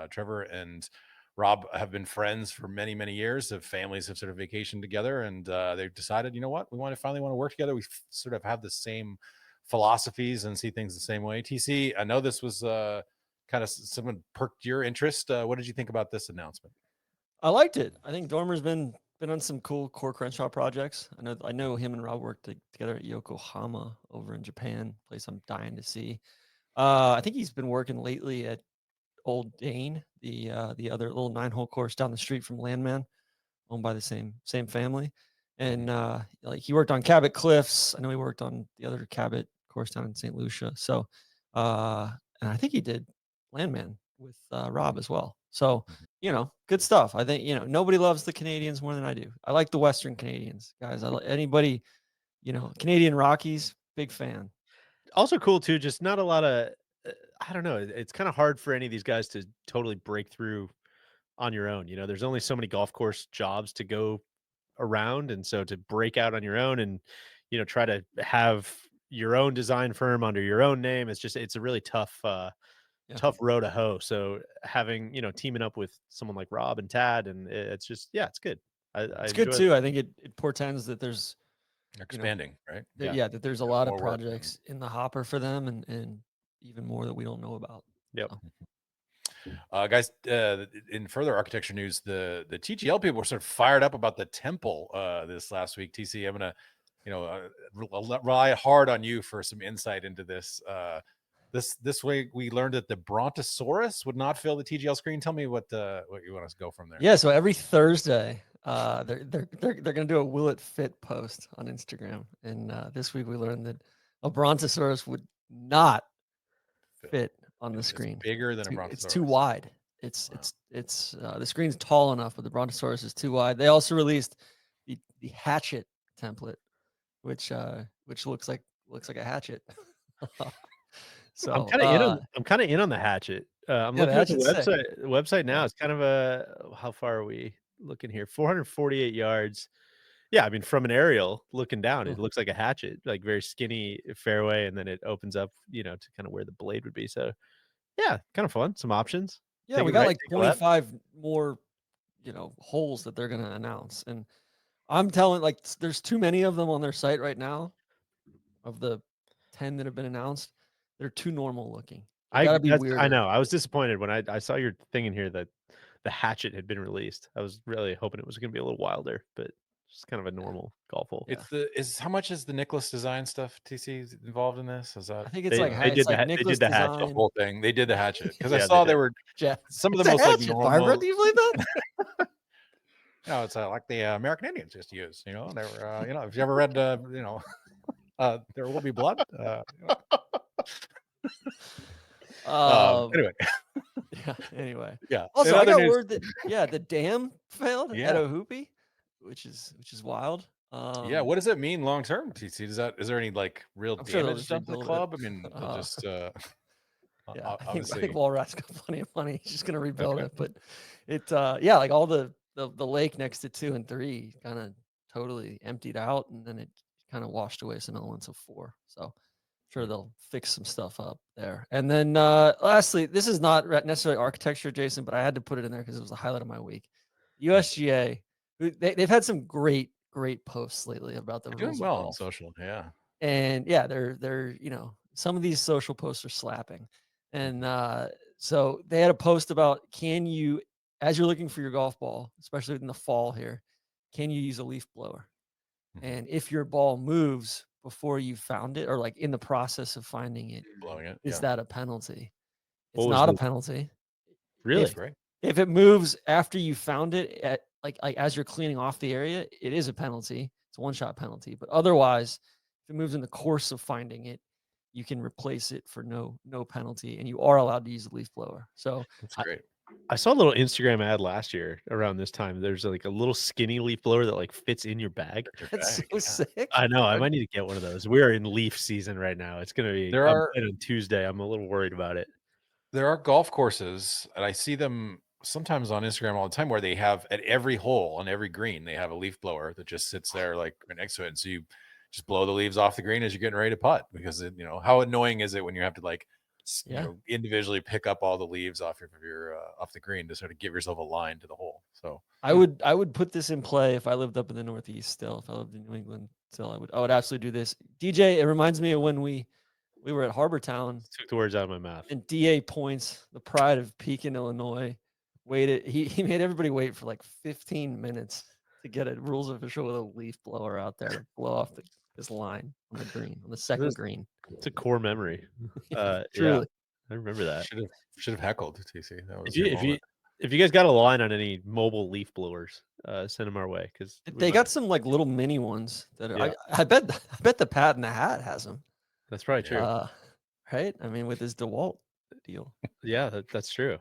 Trevor and Rob have been friends for many, many years. Their families have sort of vacationed together, and they've decided, you know what, we finally want to work together. We sort of have the same philosophies and see things the same way. TC, I know this was kind of someone perked your interest. What did you think about this announcement? I liked it. I think Dormer's been on some cool Core Crenshaw projects. I know him and Rob worked together at Yokohama over in Japan, place I'm dying to see. I think he's been working lately at Old Dane, the other little 9-hole course down the street from Landman, owned by the same family. And like he worked on Cabot Cliffs. I know he worked on the other Cabot course down in St. Lucia. So and I think he did Landman with Rob as well. So, good stuff. I think, nobody loves the Canadians more than I do. I like the Western Canadians, guys. I like anybody, Canadian Rockies, big fan. Also cool too, just not a lot of I don't know, it's kind of hard for any of these guys to totally break through on your own. There's only so many golf course jobs to go around, and so to break out on your own and try to have your own design firm under your own name, it's a really tough row to hoe. So having teaming up with someone like Rob and Tad, and it's just it's good. It's good too. I think it portends that there's expanding, right? That there's a lot of projects in the hopper for them, and even more that we don't know about. Yep. So. Guys, in further architecture news, the TGL people were sort of fired up about the temple this last week. TC, I'm gonna rely hard on you for some insight into this. This way we learned that the Brontosaurus would not fill the TGL screen. Tell me what you want us to go from there. Yeah, so every Thursday, they're gonna do a will it fit post on Instagram, and this week we learned that a Brontosaurus would not fit on the screen. It's bigger than a Brontosaurus. It's too wide. It's the screen's tall enough, but the Brontosaurus is too wide. They also released the hatchet template, which looks like a hatchet. So I'm kind of in on the hatchet. I'm looking at the website now. It's kind of how far are we looking here? 448 yards. Yeah, I mean, from an aerial looking down, it looks like a hatchet, like very skinny fairway, and then it opens up, to kind of where the blade would be. So, yeah, kind of fun. Some options. Yeah, we got like 25 more, holes that they're gonna announce, and I'm telling, like, there's too many of them on their site right now. Of the 10 that have been announced, they're too normal looking. Gotta be weird. I know. I was disappointed when I saw your thing in here that the hatchet had been released. I was really hoping it was going to be a little wilder, but just kind of a normal golf hole. It's how much is the Nicklaus design stuff? TC involved in this? Is that I think it's they did the hatchet, the whole thing. They did the hatchet because I saw they were some of the most like normal. Barbara, do you believe that? No, it's like the American Indians just use. They were if you ever read There Will Be Blood. Anyway. Anyway. Yeah. Also, I got word that the dam failed at Ohoopee, which is wild. What does it mean long term, TC? Is there any like real damage done to the club? I mean, just I think Walrat's got plenty of money. He's just gonna rebuild it. But it like all the lake next to 2 and 3 kind of totally emptied out, and then it kind of washed away some elements of 4. So sure they'll fix some stuff up there. And then lastly, this is not necessarily architecture, Jason, but I had to put it in there because it was the highlight of my week. USGA, they've had some great great posts lately about the They're doing rules of well on golf. social. Yeah. And yeah, they're some of these social posts are slapping. And so they had a post about, can you, as you're looking for your golf ball, especially in the fall here, can you use a leaf blower? And if your ball moves before you found it, or like in the process of finding it, Blowing it. is Yeah. that a penalty? It's What was not a the penalty. really? If Right. if it moves after you found it at like as you're cleaning off the area, it is a penalty. It's a one-shot penalty. But otherwise, if it moves in the course of finding it, you can replace it for no penalty, and you are allowed to use a leaf blower. So That's I, great. I saw a little Instagram ad last year around this time. There's like a little skinny leaf blower that like fits in your bag. Your that's bag, so yeah. sick. I know. I I've- might need to get one of those. We're in leaf season right now. It's gonna be. There I'm are playing on Tuesday. I'm a little worried about it. there are golf courses, and I see them sometimes on Instagram all the time, where they have at every hole on every green, they have a leaf blower that just sits there like right next to it. And so you just blow the leaves off the green as you're getting ready to putt, because how annoying is it when you have to like Yeah. individually pick up all the leaves off your off the green to sort of give yourself a line to the hole. So I would put this in play if I lived up in the Northeast still. If I lived in New England still, I would absolutely do this. DJ, it reminds me of when we were at Harbortown, Took the words out of my mouth. and DA Points, the pride of Pekin, Illinois, waited. He made everybody wait for like 15 minutes to get a rules official with a leaf blower out there to blow off this line on the green, on the second This- green. It's a core memory. Yeah, Truly. I remember that. should have heckled TC. That was If you your if you moment. if you guys got a line on any mobile leaf blowers, send them our way because They got some like little mini ones that are, Yeah. I bet the Pat in the Hat has them. That's probably true. Right? I mean, with his DeWalt deal. Yeah, that's true.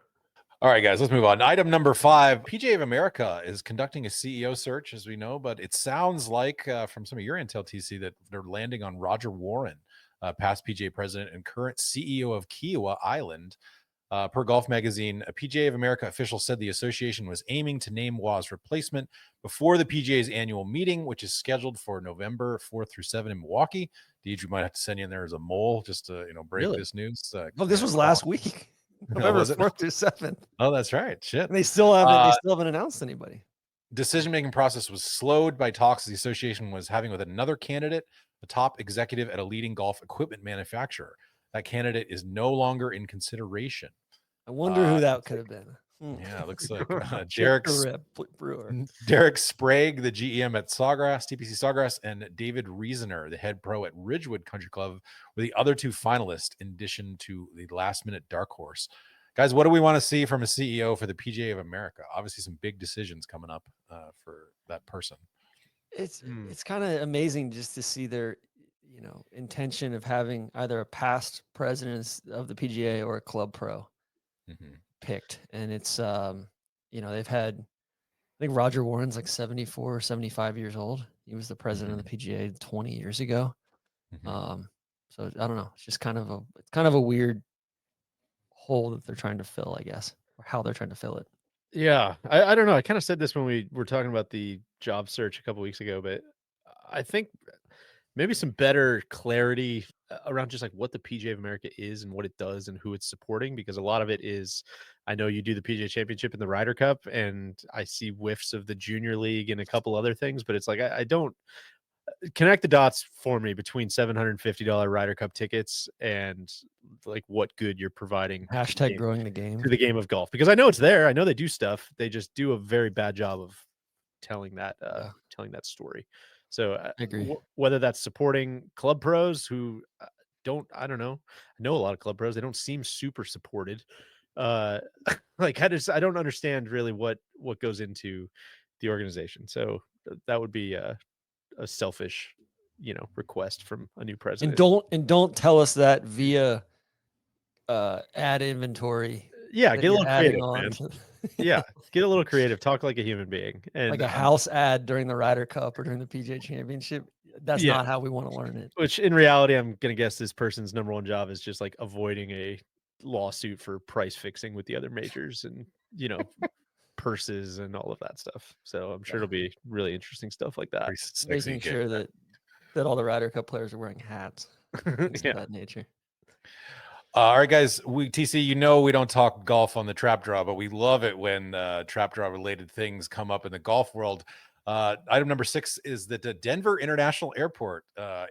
All right, guys, let's move on. Item number 5, PGA of America is conducting a CEO search, as we know, but it sounds like from some of your intel, TC, that they're landing on Roger Warren, past PGA president and current CEO of Kiowa Island. Per Golf Magazine, a PGA of America official said the association was aiming to name Waugh's replacement before the PGA's annual meeting, which is scheduled for November 4th through 7 in Milwaukee. Deej, we might have to send you in there as a mole just to break Really? this news. Oh, this was last week. November was it? 4th through 7th. Oh, that's right. Shit. And they still haven't announced anybody. Decision-making process was slowed by talks the association was having with another candidate, a top executive at a leading golf equipment manufacturer. That candidate is no longer in consideration. I wonder who that could have been. Yeah, it looks like Chip Derek Brewer. Sprague, the GM at Sawgrass, TPC Sawgrass, and David Reasoner, the head pro at Ridgewood Country Club, were the other 2 finalists, in addition to the last-minute dark horse. Guys, what do we want to see from a CEO for the PGA of America? Obviously, some big decisions coming up for that person. It's kind of amazing just to see their intention of having either a past president of the PGA or a club pro picked. And it's they've had, I think Roger Warren's like 74 or 75 years old. He was the president of the PGA 20 years ago. So I don't know. It's just kind of a weird hole that they're trying to fill, I guess, or how they're trying to fill it. Yeah, I don't know. I kind of said this when we were talking about the job search a couple weeks ago, but I think maybe some better clarity around just like what the PGA of America is and what it does and who it's supporting, because a lot of it is, I know you do the PGA Championship and the Ryder Cup, and I see whiffs of the Junior League and a couple other things, but it's like I don't connect the dots for me between $750 Ryder Cup tickets and like what good you're providing Hashtag growing the game. to the game of golf, because I know it's there. I know they do stuff. They just do a very bad job of telling that story. So I agree. Whether that's supporting club pros who I don't know. I know a lot of club pros. They don't seem super supported. Like I don't understand really what goes into the organization. So that would be a selfish, request from a new president. And don't tell us that via ad inventory. Yeah, get a little creative, man. Yeah, get a little creative. Talk like a human being, and like a house ad during the Ryder Cup or during the PGA Championship. That's not how we want to learn it. Which in reality, I'm gonna guess this person's number one job is just like avoiding a lawsuit for price fixing with the other majors and purses and all of that stuff. So I'm sure it'll be really interesting stuff like that. Making sure that all the Ryder Cup players are wearing hats. Things of that nature. All right, guys. TC, we don't talk golf on the Trap Draw, but we love it when Trap Draw related things come up in the golf world. Item number 6 is that the Denver International Airport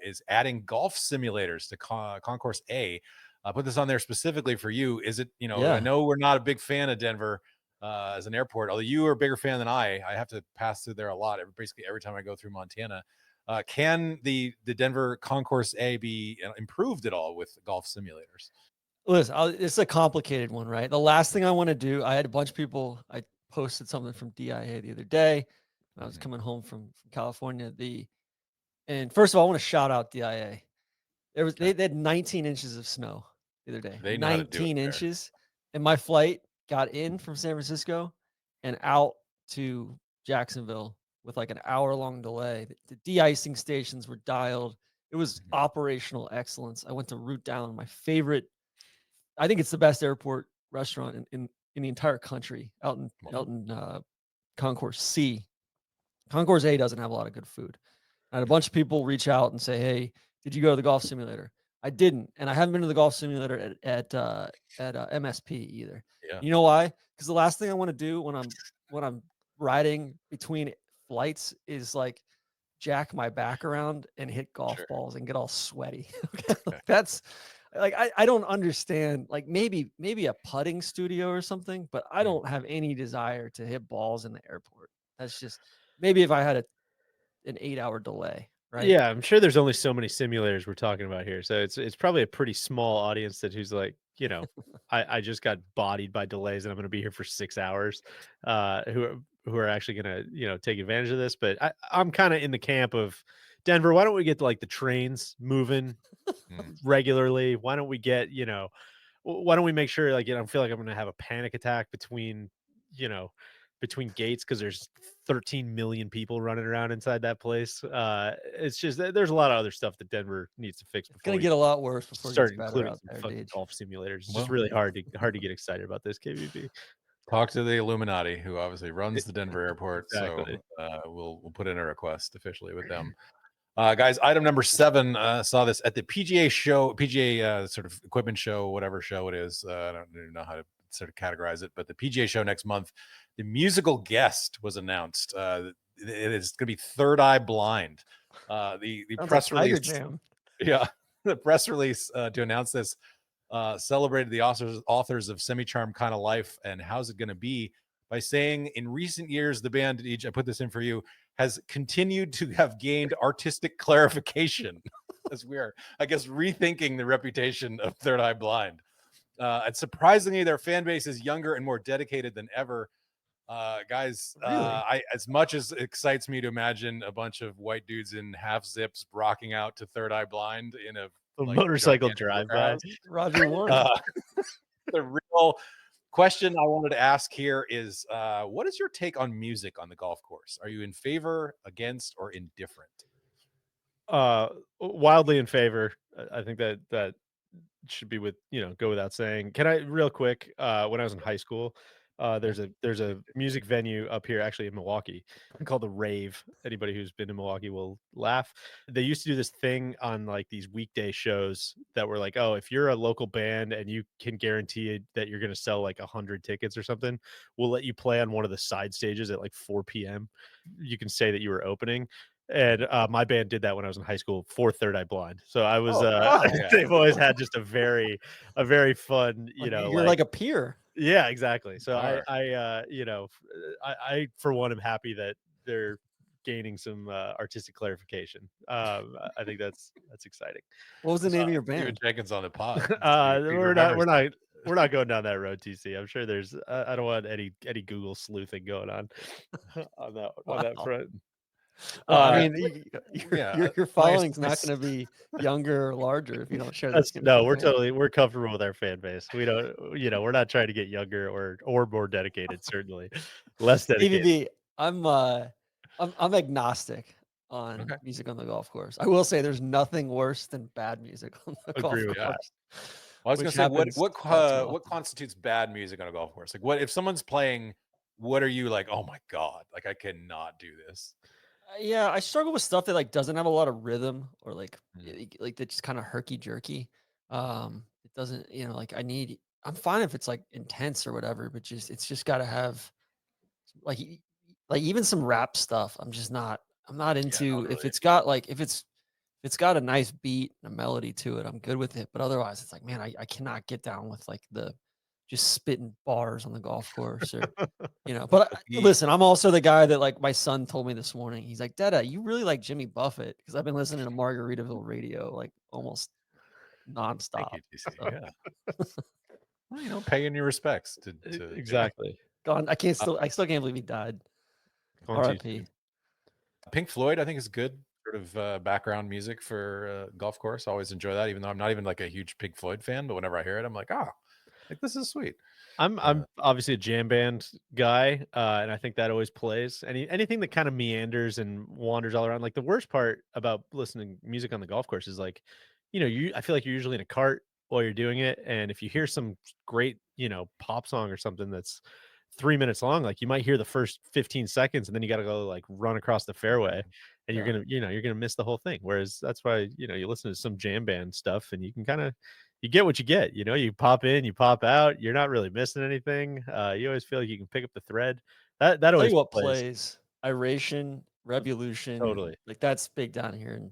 is adding golf simulators to Concourse A. I put this on there specifically for you. Is it, I Yeah. know we're not a big fan of Denver as an airport, although you are a bigger fan than I have to pass through there a lot, basically every time I go through Montana. Can the Denver Concourse A be improved at all with golf simulators? Listen, it's a complicated one, right? The last thing I want to do, I had a bunch of people. I posted something from DIA the other day when I was coming home from California. And first of all, I want to shout out DIA. They had 19 inches of snow the other day. They know how to do it 19 there. inches, and my flight got in from San Francisco and out to Jacksonville with like an hour-long delay. The de-icing stations were dialed. It was operational excellence. I went to Root Down, my favorite. I think it's the best airport restaurant in the entire country, out in Concourse C. Concourse A doesn't have a lot of good food. I had a bunch of people reach out and say, "Hey, did you go to the golf simulator?" I didn't, and I haven't been to the golf simulator at MSP either. Yeah. You know why? Because the last thing I want to do when I'm riding between flights is like jack my back around and hit golf balls and get all sweaty. Okay. That's like I don't understand. Like maybe a putting studio or something, but I don't have any desire to hit balls in the airport. That's just maybe if I had an 8-hour delay, right? Yeah, I'm sure there's only so many simulators we're talking about here. So it's probably a pretty small audience who's like, I just got bodied by delays and I'm gonna be here for 6 hours, who are actually gonna, take advantage of this. But I'm kind of in the camp of Denver. Why don't we get like the trains moving regularly? Why don't we get, why don't we make sure like, I feel like I'm gonna have a panic attack you know, between gates because there's 13 million people running around inside that place. It's just there's a lot of other stuff that Denver needs to fix It's gonna before get you a lot worse before it gets start better including out some there, fucking Deej. golf simulators. It's just Well, really hard to get excited about this, KBB. talk to the Illuminati, who obviously runs the Denver airport. Exactly. So we'll put in a request officially with them. Guys, item number 7, saw this at the PGA sort of equipment show, whatever show it is. I don't even know how to sort of categorize it, but the PGA show next month, the musical guest was announced. It is going to be Third Eye Blind. The Sounds press like Tiger release, Jam. yeah, the press release to announce this celebrated the authors of Semi-Charmed Kind of Life and How's It Gonna Be by saying, in recent years, the band, I put this in for you, has continued to have gained artistic clarification as we are, I guess, rethinking the reputation of Third Eye Blind. And surprisingly, their fan base is younger and more dedicated than ever. Guys, Really? as much as it excites me to imagine a bunch of white dudes in half zips rocking out to Third Eye Blind in a Motorcycle gigantic drive-by. warehouse, Roger Warren. the real question I wanted to ask here is, what is your take on music on the golf course? Are you in favor, against, or indifferent? Wildly in favor. I think that should be go without saying. Can I real quick? When I was in high school, there's a music venue up here, actually in Milwaukee, called the Rave. Anybody who's been to Milwaukee will laugh. They used to do this thing on like these weekday shows that were like, oh, if you're a local band and you can guarantee that you're going to sell like 100 tickets or something, we'll let you play on one of the side stages at like 4 p.m. You can say that you were opening. And my band did that when I was in high school for Third Eye Blind. So I was Yeah. they've always had just a very fun, You're like a peer. yeah, exactly. So Are. I for one am happy that they're gaining some artistic clarification. I think that's exciting. What was the name of your Steven band? Jenkins on the pod. We're not going down that road, TC. I'm sure there's I don't want any Google sleuthing going on on that Wow. front. Well, I mean, yeah, your following's not going to be younger or larger if you don't share this. No, we're comfortable with our fan base. We don't, we're not trying to get younger or more dedicated. Certainly, less dedicated. ABB, I'm agnostic on music on the golf course. I will say there's nothing worse than bad music on the golf Agree with course. that. Well, I was going which to say, happens what far too often. what constitutes bad music on a golf course? Like, what if someone's playing? What are you like? Oh my god! Like, I cannot do this. Yeah, I struggle with stuff that like doesn't have a lot of rhythm or like that's just kind of herky jerky. It doesn't, like I'm fine if it's like intense or whatever, but it's just got to have like Like even some rap stuff, I'm not into. not If really. it's got like if it's got a nice beat and a melody to it, I'm good with it. But otherwise, it's like, man, I cannot get down with like the just spitting bars on the golf course or But listen, I'm also the guy that like my son told me this morning. He's like, Dada, you really like Jimmy Buffett because I've been listening to Margaritaville radio like almost Thank nonstop. you, DC. So, Yeah. Well, paying your respects to Jimmy. Exactly. gone. I still can't believe he died. On to you, R.I.P. Pink Floyd, I think, is good sort of background music for golf course. I always enjoy that, even though I'm not even like a huge Pink Floyd fan. But whenever I hear it, I'm like, like this is sweet. I'm obviously a jam band guy, and I think that always plays. Anything that kind of meanders and wanders all around. Like the worst part about listening to music on the golf course is like, I feel like you're usually in a cart while you're doing it, and if you hear some great, pop song or something that's 3 minutes long, like you might hear the first 15 seconds, and then you got to go like run across the fairway, and Yeah. you're gonna miss the whole thing. Whereas that's why you listen to some jam band stuff, and you can kind of you get what you get. You pop in, you pop out. You're not really missing anything. You always feel like you can pick up the thread. That Tell always you what plays. plays Iration, Revolution. Totally. Like that's big down here in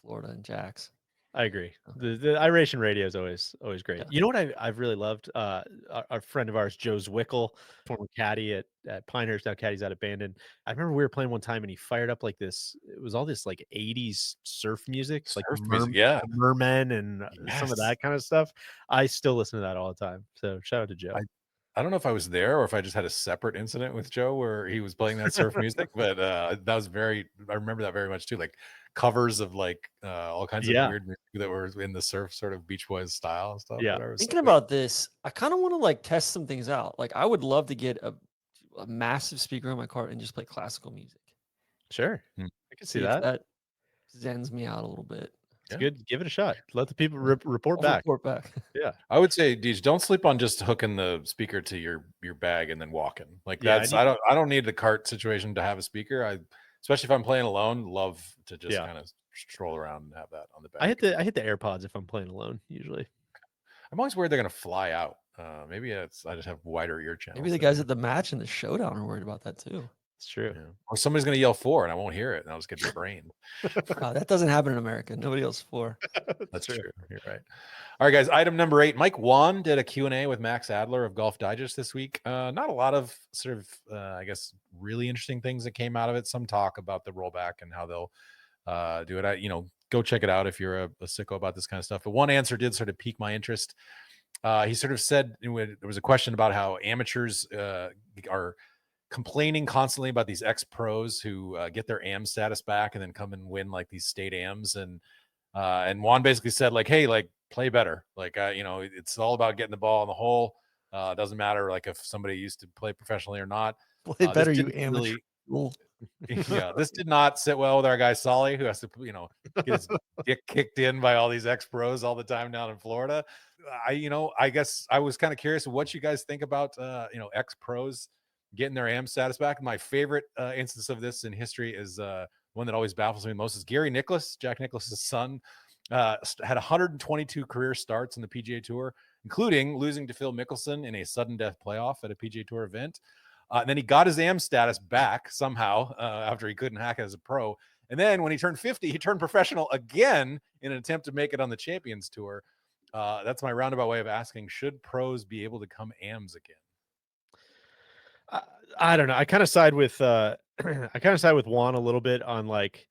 Florida and Jax. I agree. The iration radio is always great. Yeah. You know what I've really loved? Our friend of ours, Joe Zwickel, former caddy at Pinehurst, now caddy's out at Bandon. I remember we were playing one time and he fired up like this. It was all this like 80s surf music, like Surf music, yeah. Mermen and some of Yes. that kind of stuff. I still listen to that all the time. So shout out to Joe. I don't know if I was there or if I just had a separate incident with Joe where he was playing that surf music, but that was I remember that very much too. Like covers of like all kinds of Yeah. weird music that were in the surf sort of Beach Boys style and stuff. Yeah. Whatever. Thinking about this, I kind of want to like test some things out. Like I would love to get a massive speaker in my car and just play classical music. Sure. Hmm. I can see If that. that zens me out a little bit. It's good. Give it a shot. Let the people report I'll back. report back. Yeah. I would say, Deej, don't sleep on just hooking the speaker to your bag and then walking. Like Yeah, that's I don't need the cart situation to have a speaker. Especially if I'm playing alone, love to just kind of stroll around and have that on the bag. I hit the AirPods if I'm playing alone usually. I'm always worried they're gonna fly out. Maybe I just have wider ear channels. Maybe the guys at the match and the showdown are worried about that too. It's true. Yeah. Or somebody's gonna yell 4 and I won't hear it and I'll just get brained. That doesn't happen in America. Nobody else 4. That's true. You're right. All right, guys. Item number 8. Mike Wan did a Q&A with Max Adler of Golf Digest this week. Not a lot of sort of, I guess, really interesting things that came out of it. Some talk about the rollback and how they'll do it. Go check it out if you're a sicko about this kind of stuff. But one answer did sort of pique my interest. He sort of said there was a question about how amateurs are complaining constantly about these ex-pros who get their AM status back and then come and win like these state AMs. And Juan basically said like, hey, like play better. Like, it's all about getting the ball in the hole. It doesn't matter like if somebody used to play professionally or not. Play better, you amateur. Yeah, this did not sit well with our guy Solly, who has to, get his dick kicked in by all these ex-pros all the time down in Florida. I guess I was kind of curious what you guys think about, ex-pros getting their AM status back. My favorite instance of this in history is one that always baffles me most is Gary Nicklaus, Jack Nicklaus's son, had 122 career starts in the PGA Tour, including losing to Phil Mickelson in a sudden death playoff at a PGA Tour event. And then he got his AM status back somehow after he couldn't hack it as a pro. And then when he turned 50, he turned professional again in an attempt to make it on the Champions Tour. That's my roundabout way of asking, should pros be able to come AMs again? I don't know. I kind of side with Juan a little bit on like,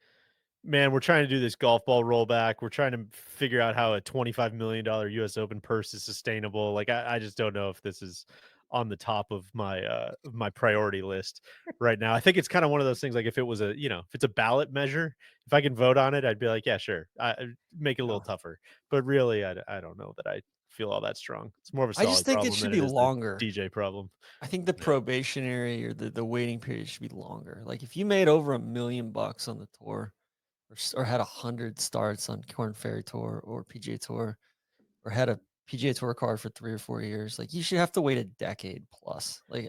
man, we're trying to do this golf ball rollback. We're trying to figure out how a $25 million US Open purse is sustainable. Like, I just don't know if this is on the top of my priority list right now. I think it's kind of one of those things. Like if it was if it's a ballot measure, if I can vote on it, I'd be like, yeah, sure. Make it a little tougher. But really, I don't know that I feel all that strong. It's more of a solid I just think problem it should than be it is the longer. DJ problem. I think the probationary or the waiting period should be longer. Like if you made over $1 million on the tour or had 100 starts on Korn Ferry Tour or PGA Tour or had a PGA Tour card for 3 or 4 years, like you should have to wait a decade plus. Like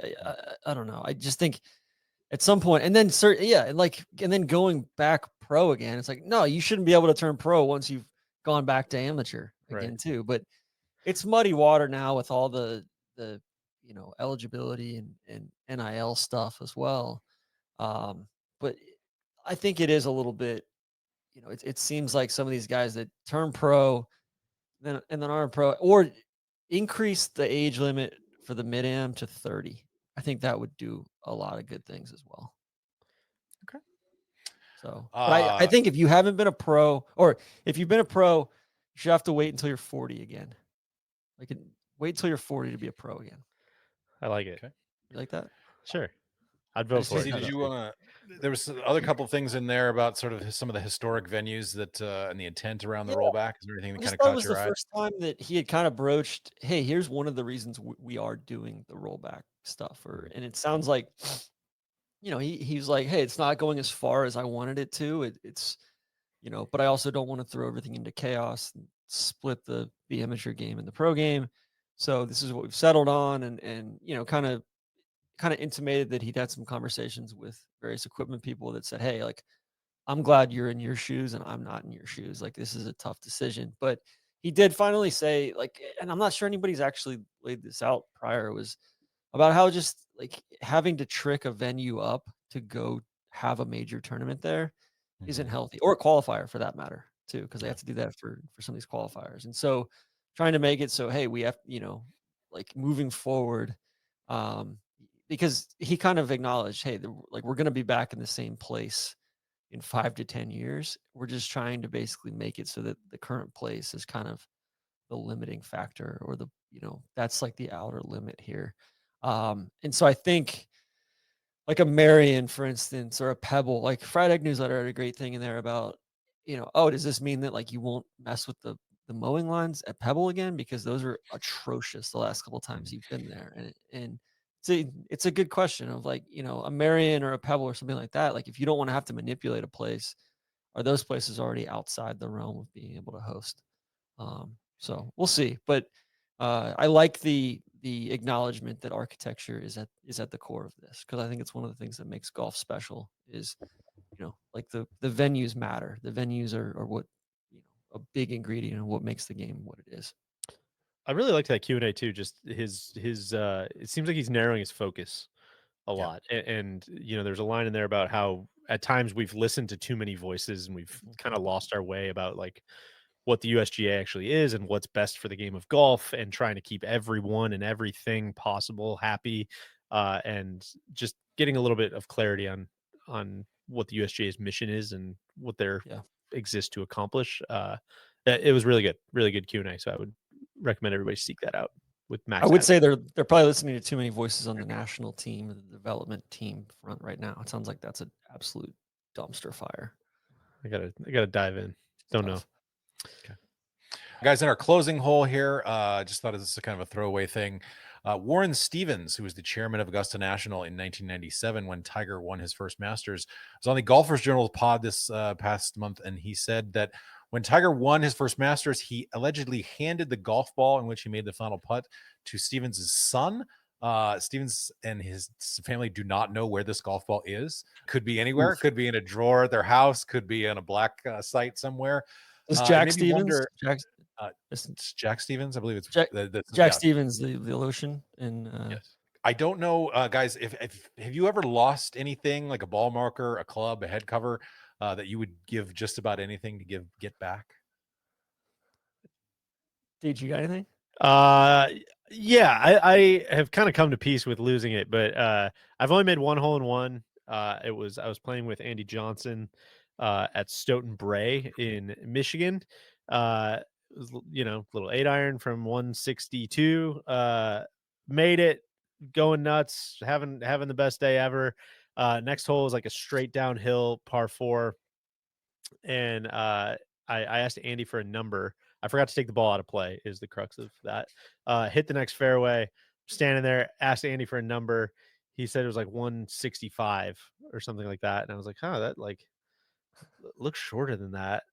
I don't know. I just think at some point, and then and then going back pro again, it's like, no, you shouldn't be able to turn pro once you've gone back to amateur again too. But it's muddy water now with all the eligibility and NIL stuff as well. But I think it is a little bit, it seems like some of these guys that turn pro and then aren't pro, or increase the age limit for the mid-am to 30. I think that would do a lot of good things as well. Okay. So, but I think if you haven't been a pro, or if you've been a pro, you should have to wait until you're 40 again. Like, wait until you're 40 to be a pro again. I like it. Okay. You like that? Sure. I'd vote for it. Did you want to? There was other couple things in there about sort of some of the historic venues that and the intent around the rollback. Is there anything that kind of That caught was your the eye? first time that he had kind of broached, hey, here's one of the reasons we are doing the rollback stuff. And it sounds like, he's like, hey, it's not going as far as I wanted it to. It's, but I also don't want to throw everything into chaos and split the amateur game and the pro game. So this is what we've settled on, and kind of intimated that he'd had some conversations with various equipment people that said, hey, like, I'm glad you're in your shoes and I'm not in your shoes. Like, this is a tough decision. But he did finally say, like, and I'm not sure anybody's actually laid this out prior, was about how just like having to trick a venue up to go have a major tournament there isn't healthy, or a qualifier for that matter, too, because they have to do that for some of these qualifiers. And so trying to make it so, hey, we have, like, moving forward, because he kind of acknowledged, hey, like, we're going to be back in the same place in 5 to 10 years. We're just trying to basically make it so that the current place is kind of the limiting factor, or the, that's like the outer limit here. And so I think like a Marion, for instance, or a Pebble, like Fried Egg Newsletter had a great thing in there about, oh, does this mean that like you won't mess with the mowing lines at Pebble again? Because those are atrocious the last couple of times you've been there. And it's a good question of like, a Marion or a Pebble or something like that. Like, if you don't want to have to manipulate a place, are those places already outside the realm of being able to host? So we'll see. But I like the acknowledgement that architecture is at the core of this, because I think it's one of the things that makes golf special is, like the venues matter. The venues are what, a big ingredient of what makes the game what it is. I really liked that Q&A too. Just his it seems like he's narrowing his focus a lot. And there's a line in there about how at times we've listened to too many voices and we've kind of lost our way about like what the USGA actually is and what's best for the game of golf, and trying to keep everyone and everything possible happy, and just getting a little bit of clarity on what the USGA's mission is and what they're exist to accomplish. It was really good Q&A. So I would recommend everybody seek that out with Max. I would say they're probably listening to too many voices on the national team, the development team front right now. It sounds like that's an absolute dumpster fire. I gotta dive in. Don't know. Okay. Guys, in our closing hole here, just thought this is kind of a throwaway thing. Warren Stevens, who was the chairman of Augusta National in 1997 when Tiger won his first Masters, was on the Golfers Journal pod this past month, and he said that when Tiger won his first Masters, he allegedly handed the golf ball in which he made the final putt to Stevens' son. Stevens and his family do not know where this golf ball is. Could be anywhere. Could be in a drawer at their house. Could be on a black site somewhere. Is Jack Stevens? It's Jack Stevens, I believe it's Jack Stevens, the Lotion. And yes. I don't know, guys. If have you ever lost anything like a ball marker, a club, a head cover that you would give just about anything to get back? Did you got anything? Yeah, I have kind of come to peace with losing it, but I've only made one hole in one. I was playing with Andy Johnson at Stoughton Bray in Michigan. It was, little 8-iron from 162. Made it, going nuts, having the best day ever. Next hole is like a straight downhill par 4, and I asked Andy for a number. I forgot to take the ball out of play is the crux of that. Hit the next fairway, standing there, asked Andy for a number. He said it was like 165 or something like that. And I was like, that like looks shorter than that.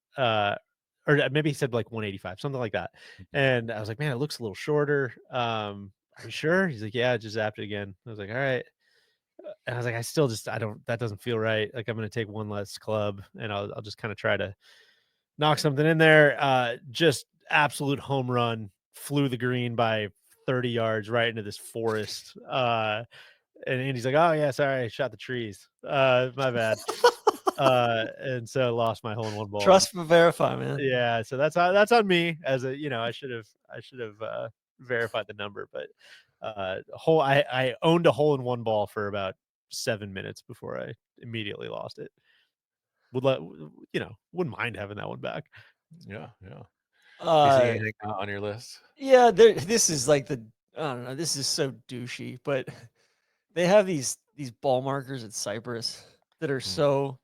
Or maybe he said like 185, something like that. And I was like, man, it looks a little shorter. Are you sure? He's like, yeah, just zapped it again. I was like, all right. And I was like, that doesn't feel right. Like, I'm going to take one less club and I'll just kind of try to knock something in there. Just absolute home run, flew the green by 30 yards right into this forest. And Andy's like, "Oh yeah, sorry, I shot the trees. My bad." And so lost my hole in one ball. Trust but verify, man. Yeah, so that's on me as a, I should have verified the number, but I owned a hole in one ball for about 7 minutes before I immediately lost it. Wouldn't mind having that one back. Yeah, yeah. Uh, Anything on your list? yeah, this is like I don't know, this is so douchey, but they have these ball markers at Cypress that are so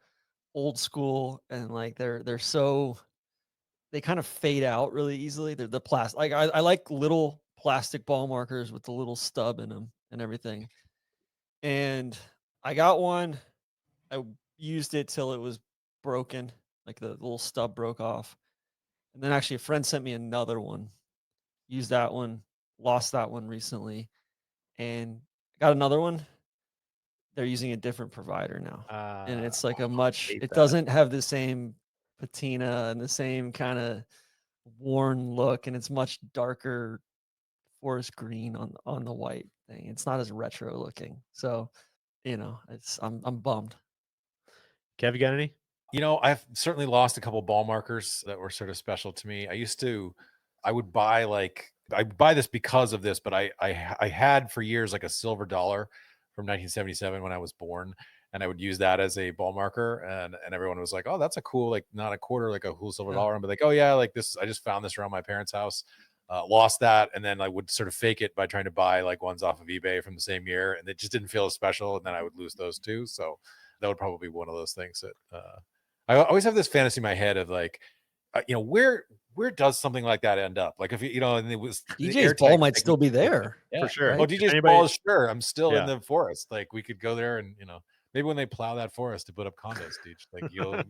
old school, and like they're so, they kind of fade out really easily. They're the plastic. Like I like little plastic ball markers with the little stub in them and everything. And I got one. I used it till it was broken, like the little stub broke off. And then actually a friend sent me another one. Used that one, lost that one recently, and got another one. They're using a different provider now. And it's like Hate it that. doesn't have the same patina and the same kind of worn look, and it's much darker forest green on the white thing. It's not as retro looking. So, I'm bummed. Kev, you got any? I've certainly lost a couple ball markers that were sort of special to me. I would buy this because of this, but I had for years like a silver dollar from 1977 when I was born, and I would use that as a ball marker, and everyone was like, "Oh, that's a cool, like, not a quarter, like a cool silver dollar," but like, "Oh yeah, like this, I just found this around my parents' house." Lost that, and then I would sort of fake it by trying to buy like ones off of eBay from the same year, and it just didn't feel as special, and then I would lose those too. So that would probably be one of those things that I always have this fantasy in my head of like, where does something like that end up? Like if and it was the DJ's ball airtight might still be technique. there. Yeah, For sure. Oh, If DJ's anybody- ball is sure. I'm still in Yeah. the forest. Like we could go there and maybe when they plow that forest to put up condos, Deej, like you'll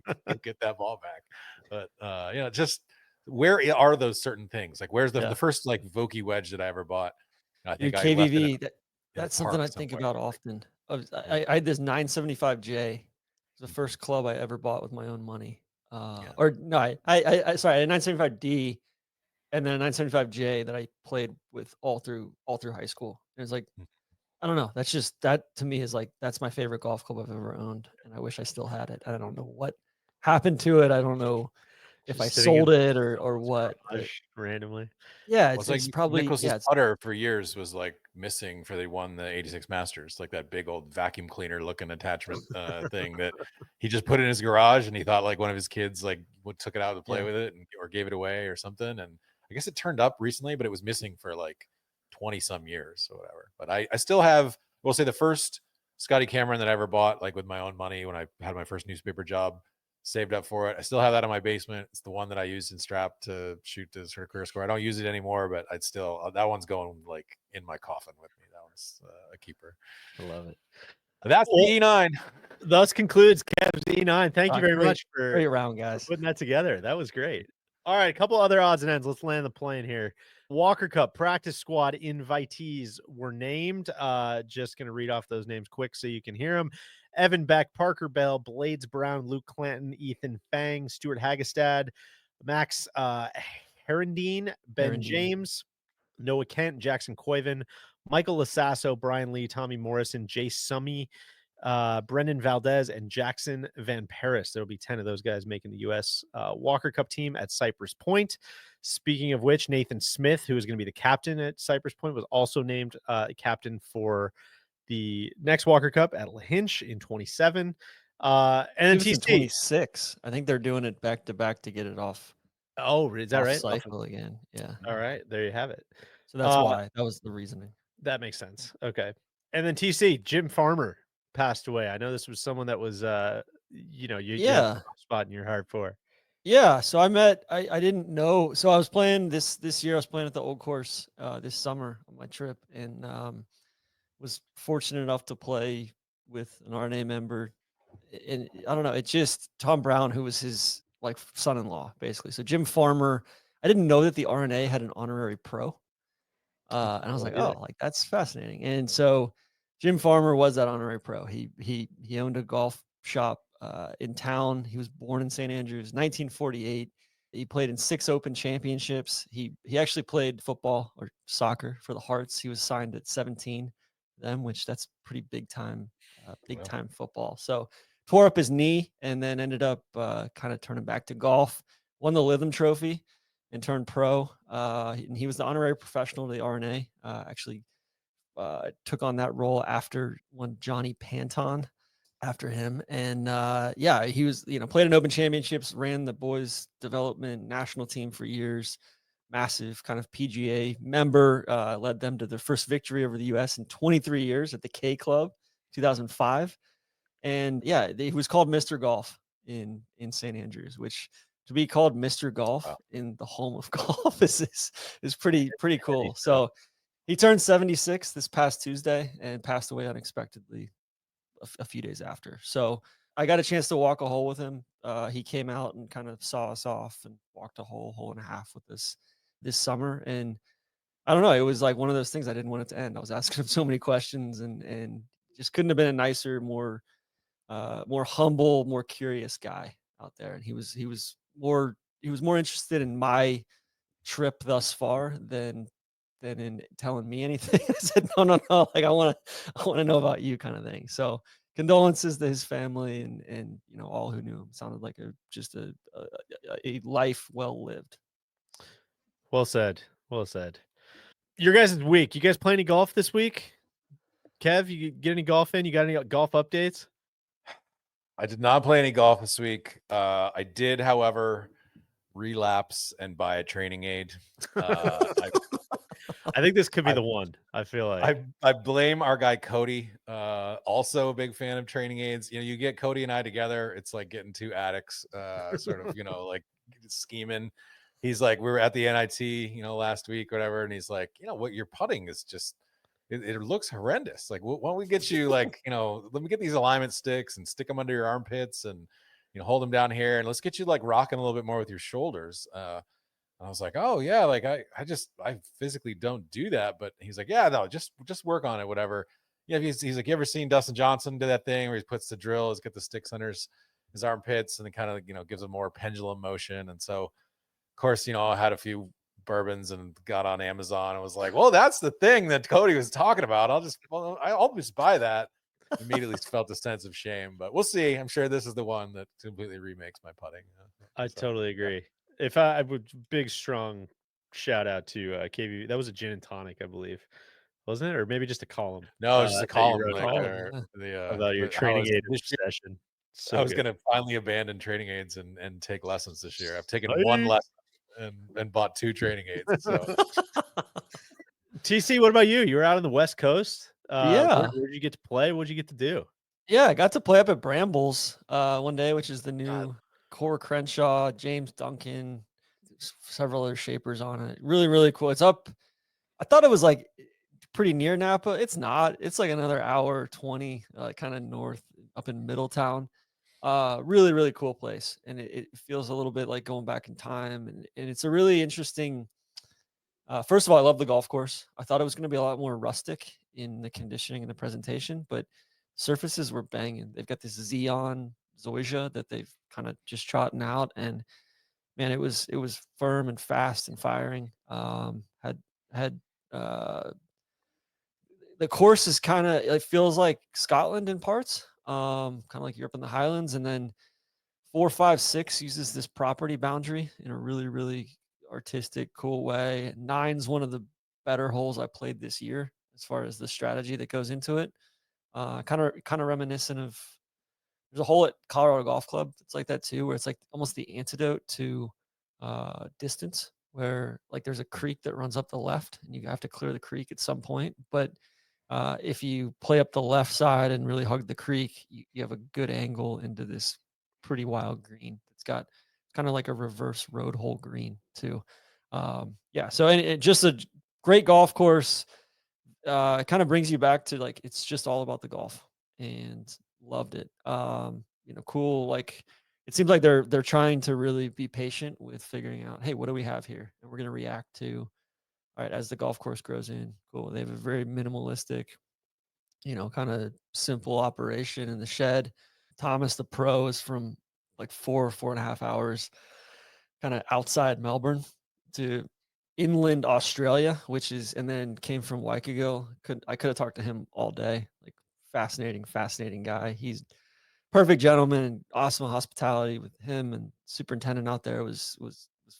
get that ball back. But just where are those certain things? Like where's the first like Vokey wedge that I ever bought? I think Dude, I left it KVV, in that's a something I park think somewhere. about often. I had this 975J. It was the first club I ever bought with my own money. Or no, sorry, I had a 975D and then a 975J that I played with all through high school. And it's like, I don't know. That to me is like, that's my favorite golf club I've ever owned. And I wish I still had it. I don't know what happened to it. I don't know if Just I sitting in sold it or what. But garage randomly. yeah, Well, it's like it's probably, Mickelson's putter for years was like missing for they won the 86 Masters, like that big old vacuum cleaner looking attachment thing that he just put in his garage, and he thought like one of his kids like took it out to play with it or gave it away or something. And I guess it turned up recently, but it was missing for like 20 some years or whatever. But I still have, we'll say the first Scotty Cameron that I ever bought like with my own money when I had my first newspaper job. Saved up for it. I still have that in my basement. It's the one that I used in Strap to shoot the sort of career score. I don't use it anymore, but I'd still that one's going like in my coffin with me. That one's a keeper. I love it. That's the E9. Thus concludes Kev's E9. Thank you very much for great round, guys. putting that together. That was great. All right, a couple other odds and ends. Let's land the plane here. Walker Cup practice squad invitees were named. Just going to read off those names quick so you can hear them. Evan Beck, Parker Bell, Blades Brown, Luke Clanton, Ethan Fang, Stuart Hagestad, Max Herendine, Ben James, Noah Kent, Jackson Coyven, Michael Lasasso, Brian Lee, Tommy Morrison, Jay Summy, Brendan Valdez, and Jackson Van Paris. There will be 10 of those guys making the U.S. Walker Cup team at Cypress Point. Speaking of which, Nathan Smith, who is going to be the captain at Cypress Point, was also named captain for the next Walker Cup at La Hinch in 27. And then TC 26. I think they're doing it back to back to get it off. Oh, is that right? Cycle again. Yeah. All right, there you have it. So that's why. That was the reasoning. That makes sense. Okay. And then TC, Jim Farmer passed away. I know this was someone that was you had a spot in your heart for. Yeah, so I didn't know. So I was playing this year. I was playing at the Old Course this summer on my trip, and was fortunate enough to play with an RNA member. And I don't know, it just Tom Brown, who was his like son-in-law, basically. So Jim Farmer, I didn't know that the RNA had an honorary pro. And I was like, oh, like that's fascinating. And so Jim Farmer was that honorary pro. He owned a golf shop in town. He was born in St. Andrews, 1948. He played in 6 Open championships. He actually played football or soccer for the Hearts. He was signed at 17. them, which that's pretty big time Wow. football. So tore up his knee and then ended up kind of turning back to golf, won the Lytham Trophy and turned pro. And he was the honorary professional of the RNA. Actually took on that role after one Johnny Panton after him. And yeah, he was, played in Open Championships, ran the boys development national team for years, massive kind of PGA member, led them to their first victory over the US in 23 years at the K Club, 2005. And yeah, he was called Mr. Golf in St. Andrews, which to be called Mr. Golf Wow. in the home of golf is pretty cool. So he turned 76 this past Tuesday and passed away unexpectedly a few days after. So I got a chance to walk a hole with him. He came out and kind of saw us off and walked a hole and a half with us this summer. And I don't know, it was like one of those things I didn't want it to end. I was asking him so many questions and just couldn't have been a nicer, more humble, more curious guy out there. And he was more interested in my trip thus far than in telling me anything. I said, no. Like I want to know about you, kind of thing. So condolences to his family and all who knew him. Sounded like a life well lived. Well said. Well said. Your guys' week. You guys play any golf this week? Kev, you get any golf in? You got any golf updates? I did not play any golf this week. I did, however, relapse and buy a training aid. I think this could be the one. I feel like I blame our guy Cody. Also a big fan of training aids. You get Cody and I together, it's like getting two addicts, sort of, like scheming. He's like, we were at the NIT, last week, whatever, and he's like, what your putting is just it looks horrendous. Like, why don't we get you like, let me get these alignment sticks and stick them under your armpits and hold them down here and let's get you like rocking a little bit more with your shoulders. I was like, oh yeah, like I physically don't do that. But he's like, yeah, no, just work on it, whatever. Yeah, he's like, you ever seen Dustin Johnson do that thing where he puts the drill, get the sticks under his armpits and then kind of, gives a more pendulum motion. And so of course, I had a few bourbons and got on Amazon and was like, well, that's the thing that Cody was talking about. I'll just buy that. Immediately felt a sense of shame, but we'll see. I'm sure this is the one that completely remakes my putting. I totally agree. If I would big strong shout out to KB. That was a gin and tonic, I believe, wasn't it? Or maybe just a column. No, it's just a column. About your training aid obsession. So I was going to finally abandon training aids and take lessons this year. I've taken Hey. one lesson and bought two training aids. So TC, what about you? You were out on the West Coast. Yeah. Where did you get to play? What did you get to do? Yeah, I got to play up at Brambles one day, which is the new Core Crenshaw, James Duncan, several other shapers on it. Really, really cool. It's up. I thought it was like pretty near Napa. It's not. It's like another hour 20, kind of north up in Middletown. Really, really cool place. And it feels a little bit like going back in time. And it's a really interesting. First of all, I love the golf course. I thought it was going to be a lot more rustic in the conditioning and the presentation, but surfaces were banging. They've got this Xeon Zoysia that they've kind of just trotting out, and man, it was firm and fast and firing. Had the course is kind of, it feels like Scotland in parts, kind of like Europe in the Highlands, and then 4, 5, 6 uses this property boundary in a really, really artistic, cool way. 9's one of the better holes I played this year as far as the strategy that goes into it. Kind of reminiscent of, there's a hole at Colorado Golf Club that's like that too, where it's like almost the antidote to distance, where like there's a creek that runs up the left and you have to clear the creek at some point. But if you play up the left side and really hug the creek, you have a good angle into this pretty wild green. It's got kind of like a reverse road hole green too. Yeah. So and just a great golf course. It kind of brings you back to like, it's just all about the golf, and loved it. Cool. Like it seems like they're trying to really be patient with figuring out, hey, what do we have here? And we're going to react to, all right, as the golf course grows in. Cool. They have a very minimalistic, kind of simple operation in the shed. Thomas, the pro, is from like 4.5 hours kind of outside Melbourne to inland Australia, and then came from Waikago. I could have talked to him all day. Like fascinating guy. He's perfect gentleman and awesome hospitality with him, and superintendent out there was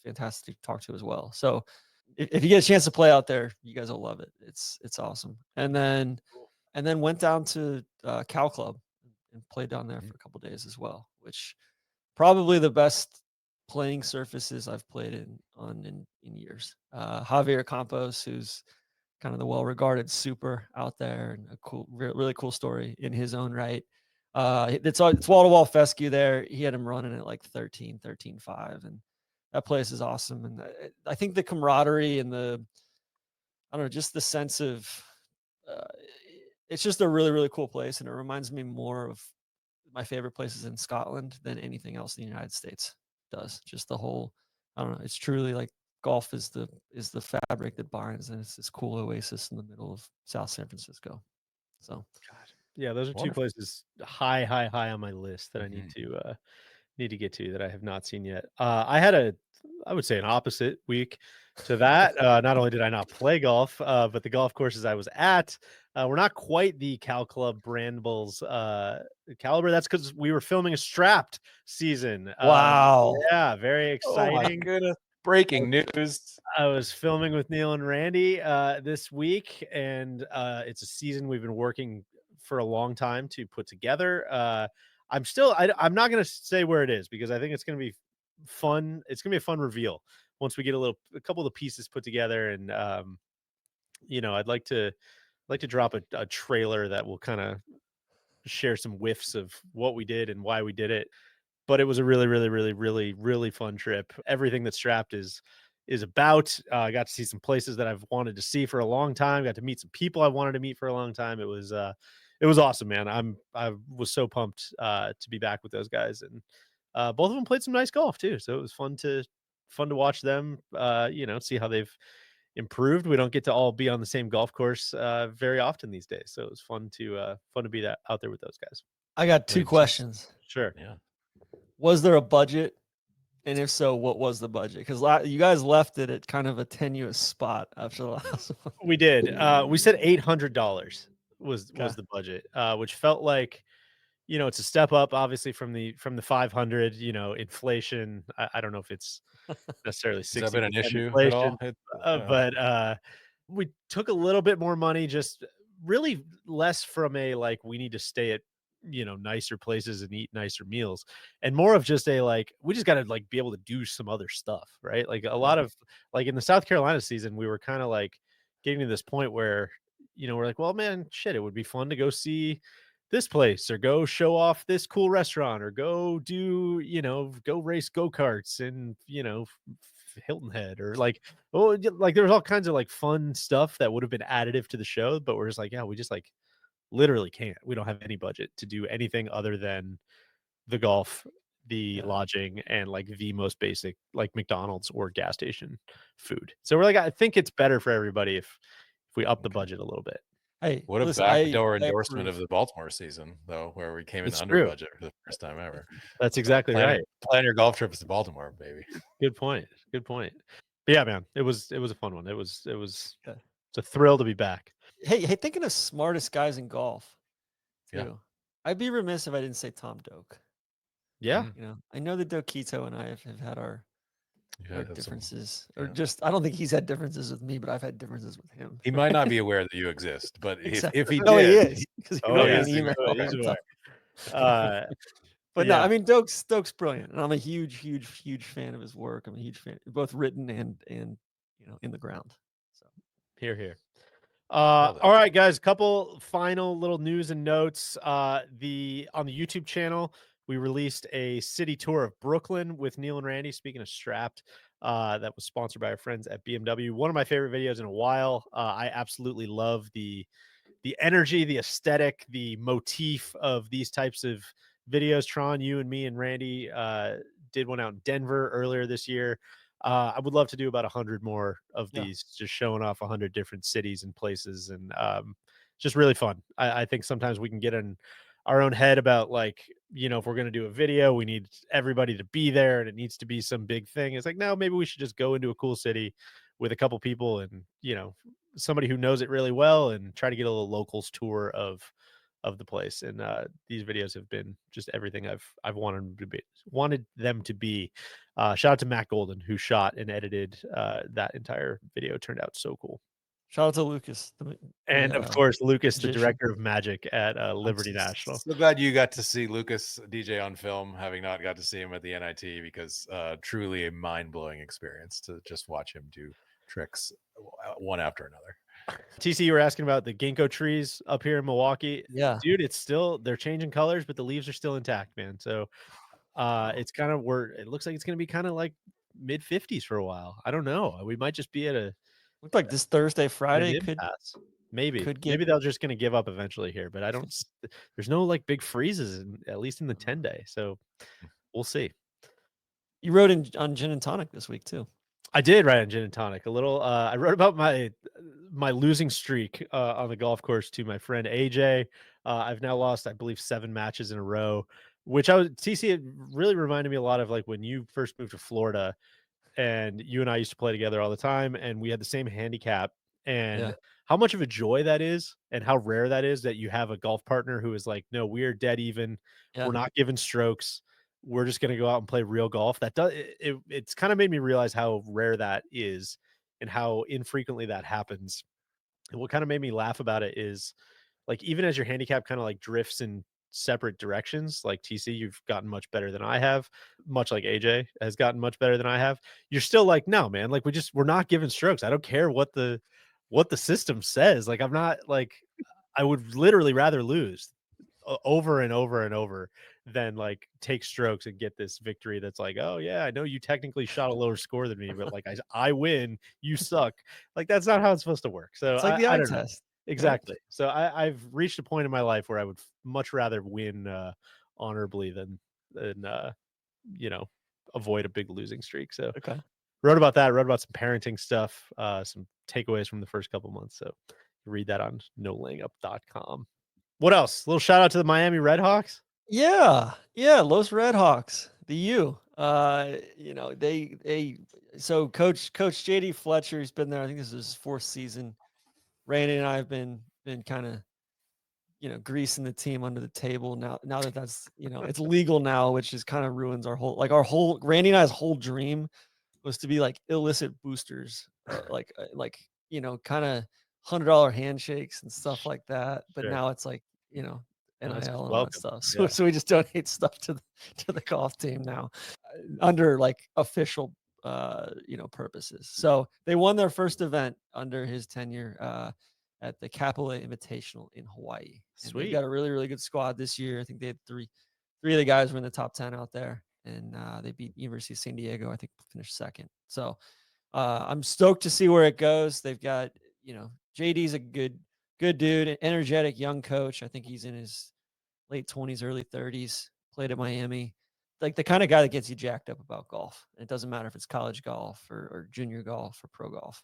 fantastic to talk to as well. So if you get a chance to play out there, you guys will love it. It's awesome. And then went down to Cal Club and played down there for a couple days as well, which probably the best playing surfaces I've played in years. Javier Campos, who's kind of the well-regarded super out there, and a cool, really cool story in his own right. It's wall-to-wall fescue there. He had him running at like 13.5, and that place is awesome. And I think the camaraderie and I don't know, just the sense of, it's just a really, really cool place. And it reminds me more of my favorite places in Scotland than anything else in the United States does. Just the whole, I don't know, it's truly like golf is the fabric that binds, and it's this cool oasis in the middle of South San Francisco. So, God, yeah, those are two Wonderful. places high on my list that I need to get to that I have not seen yet. I had I would say an opposite week to that. Not only did I not play golf, but the golf courses I was at were not quite the Cal Club Brambles caliber. That's because we were filming a Strapped season. wow. Yeah, very Oh my exciting. goodness. Breaking news. I was filming with Neil and Randy this week, and it's a season we've been working for a long time to put together. I'm not going to say where it is because I think it's going to be fun. It's going to be a fun reveal once we get a couple of the pieces put together, and I'd like to drop a trailer that will kind of share some whiffs of what we did and why we did it. But it was a really, really, really, really, really fun trip. Everything that Strapped is about. I got to see some places that I've wanted to see for a long time. Got to meet some people I wanted to meet for a long time. It was awesome, man. I was so pumped to be back with those guys, and both of them played some nice golf too. So it was fun to watch them. See how they've improved. We don't get to all be on the same golf course very often these days, so it was fun to be out there with those guys. I got two Wait, questions. Sure. Yeah. Was there a budget? And if so, what was the budget? Because you guys left it at kind of a tenuous spot after the last one. We did. We said $800 was the budget, which felt like, it's a step up, obviously from the 500. Inflation. I don't know if it's necessarily 60% Has that been an issue inflation, at all? but we took a little bit more money, just really less from a like we need to stay at nicer places and eat nicer meals, and more of just a like we just got to like be able to do some other stuff, right? Like a lot of like in the South Carolina season, we were kind of like getting to this point where we're like, well, man, shit, it would be fun to go see this place or go show off this cool restaurant or go do go race go-karts in Hilton Head, or like there was all kinds of like fun stuff that would have been additive to the show, but we're just like, yeah, we just like literally can't. We don't have any budget to do anything other than the golf, the lodging, and like the most basic like McDonald's or gas station food. So we're like, I think it's better for everybody if we up the budget a little bit. Hey, What a listen, backdoor I endorsement approve. of the Baltimore season, though, where we came in It's under true. budget for the first time ever. That's exactly right. Plan your golf trips to Baltimore, baby. Good point. Good point. But yeah, man, it was a fun one. It's a thrill to be back. Hey, thinking of smartest guys in golf, too. Yeah. I'd be remiss if I didn't say Tom Doak. Yeah. I know that Dokito and I have had our had differences, some, or just I don't think he's had differences with me, but I've had differences with him. He might not be aware that you exist, but if he no, did, he is, because he Oh, wrote me yeah. an email. He's all the aware. time. But no, I mean Doak's brilliant, and I'm a huge fan of his work. I'm a huge fan, both written and in the ground. So Here. All right, guys. Couple final little news and notes. On the YouTube channel, we released a city tour of Brooklyn with Neil and Randy. Speaking of Strapped, that was sponsored by our friends at BMW. One of my favorite videos in a while. I absolutely love the energy, the aesthetic, the motif of these types of videos. Tron, you and me and Randy did one out in Denver earlier this year. I would love to do about 100 more of these, just showing off 100 different cities and places, and just really fun. I think sometimes we can get in our own head about like, if we're going to do a video, we need everybody to be there and it needs to be some big thing. It's like, no, maybe we should just go into a cool city with a couple people and, somebody who knows it really well, and try to get a little locals tour of the place. And these videos have been just everything I've wanted them to be. Shout out to Matt Golden, who shot and edited that entire video. Turned out so cool. Shout out to Lucas, And of course, Lucas, the magician. director of magic at Liberty I'm National. so glad you got to see Lucas DJ on film, having not got to see him at the NIT, because truly a mind-blowing experience to just watch him do tricks one after another. TC, you were asking about the ginkgo trees up here in Milwaukee. Yeah. Dude, they're changing colors, but the leaves are still intact, man. So it's kind of it looks like it's going to be kind of like mid 50s for a while. I don't know. We might just be at Looked like this Thursday, Friday an impasse. Maybe get they're just going to give up eventually here, but there's no like big freezes at least in the 10-day. So we'll see. You wrote on gin and tonic this week too. I did write on gin and tonic a little. I wrote about my losing streak on the golf course to my friend AJ. I've now lost, I believe, 7 matches in a row, which TC, it really reminded me a lot of like when you first moved to Florida, and you and I used to play together all the time, and we had the same handicap, and how much of a joy that is, and how rare that is, that you have a golf partner who is like, no, we're dead even. We're not giving strokes. We're just going to go out and play real golf. It's kind of made me realize how rare that is and how infrequently that happens. And what kind of made me laugh about it is, like, even as your handicap kind of like drifts in separate directions, like TC, you've gotten much better than I have, much like AJ has gotten much better than I have. You're still like, no, man, like we're not giving strokes. I don't care what the system says. Like, I'm not like, I would literally rather lose over and over and over than like take strokes and get this victory that's like, oh yeah, I know you technically shot a lower score than me, but like I win, you suck. Like, that's not how it's supposed to work. So it's like the I eye don't know. test. Exactly. Right? So I've reached a point in my life where I would much rather win honorably than avoid a big losing streak. So wrote about that, wrote about some parenting stuff, some takeaways from the first couple months. So read that on nolayingup.com. What else? A little shout out to the Miami Redhawks. Yeah. Los Redhawks, the U. So Coach JD Fletcher, he's been there. I think this is his 4th season. Randy and I have been kind of, greasing the team under the table now that that's, it's legal now, which is kind of ruins our whole Randy and I's whole dream was to be like illicit boosters, kind of $100 handshakes and stuff like that. But now it's like, NIL and all that stuff. So we just donate stuff to the golf team now under like official, purposes. So they won their first event under his tenure at the Kapolei Invitational in Hawaii. And Sweet. They got a really, really good squad this year. I think they had three of the guys were in the top 10 out there, and they beat University of San Diego. I think finished 2nd. So I'm stoked to see where it goes. They've got, JD's a good dude, energetic young coach. I think he's in his late 20s, early 30s, played at Miami. Like the kind of guy that gets you jacked up about golf. And it doesn't matter if it's college golf or junior golf or pro golf.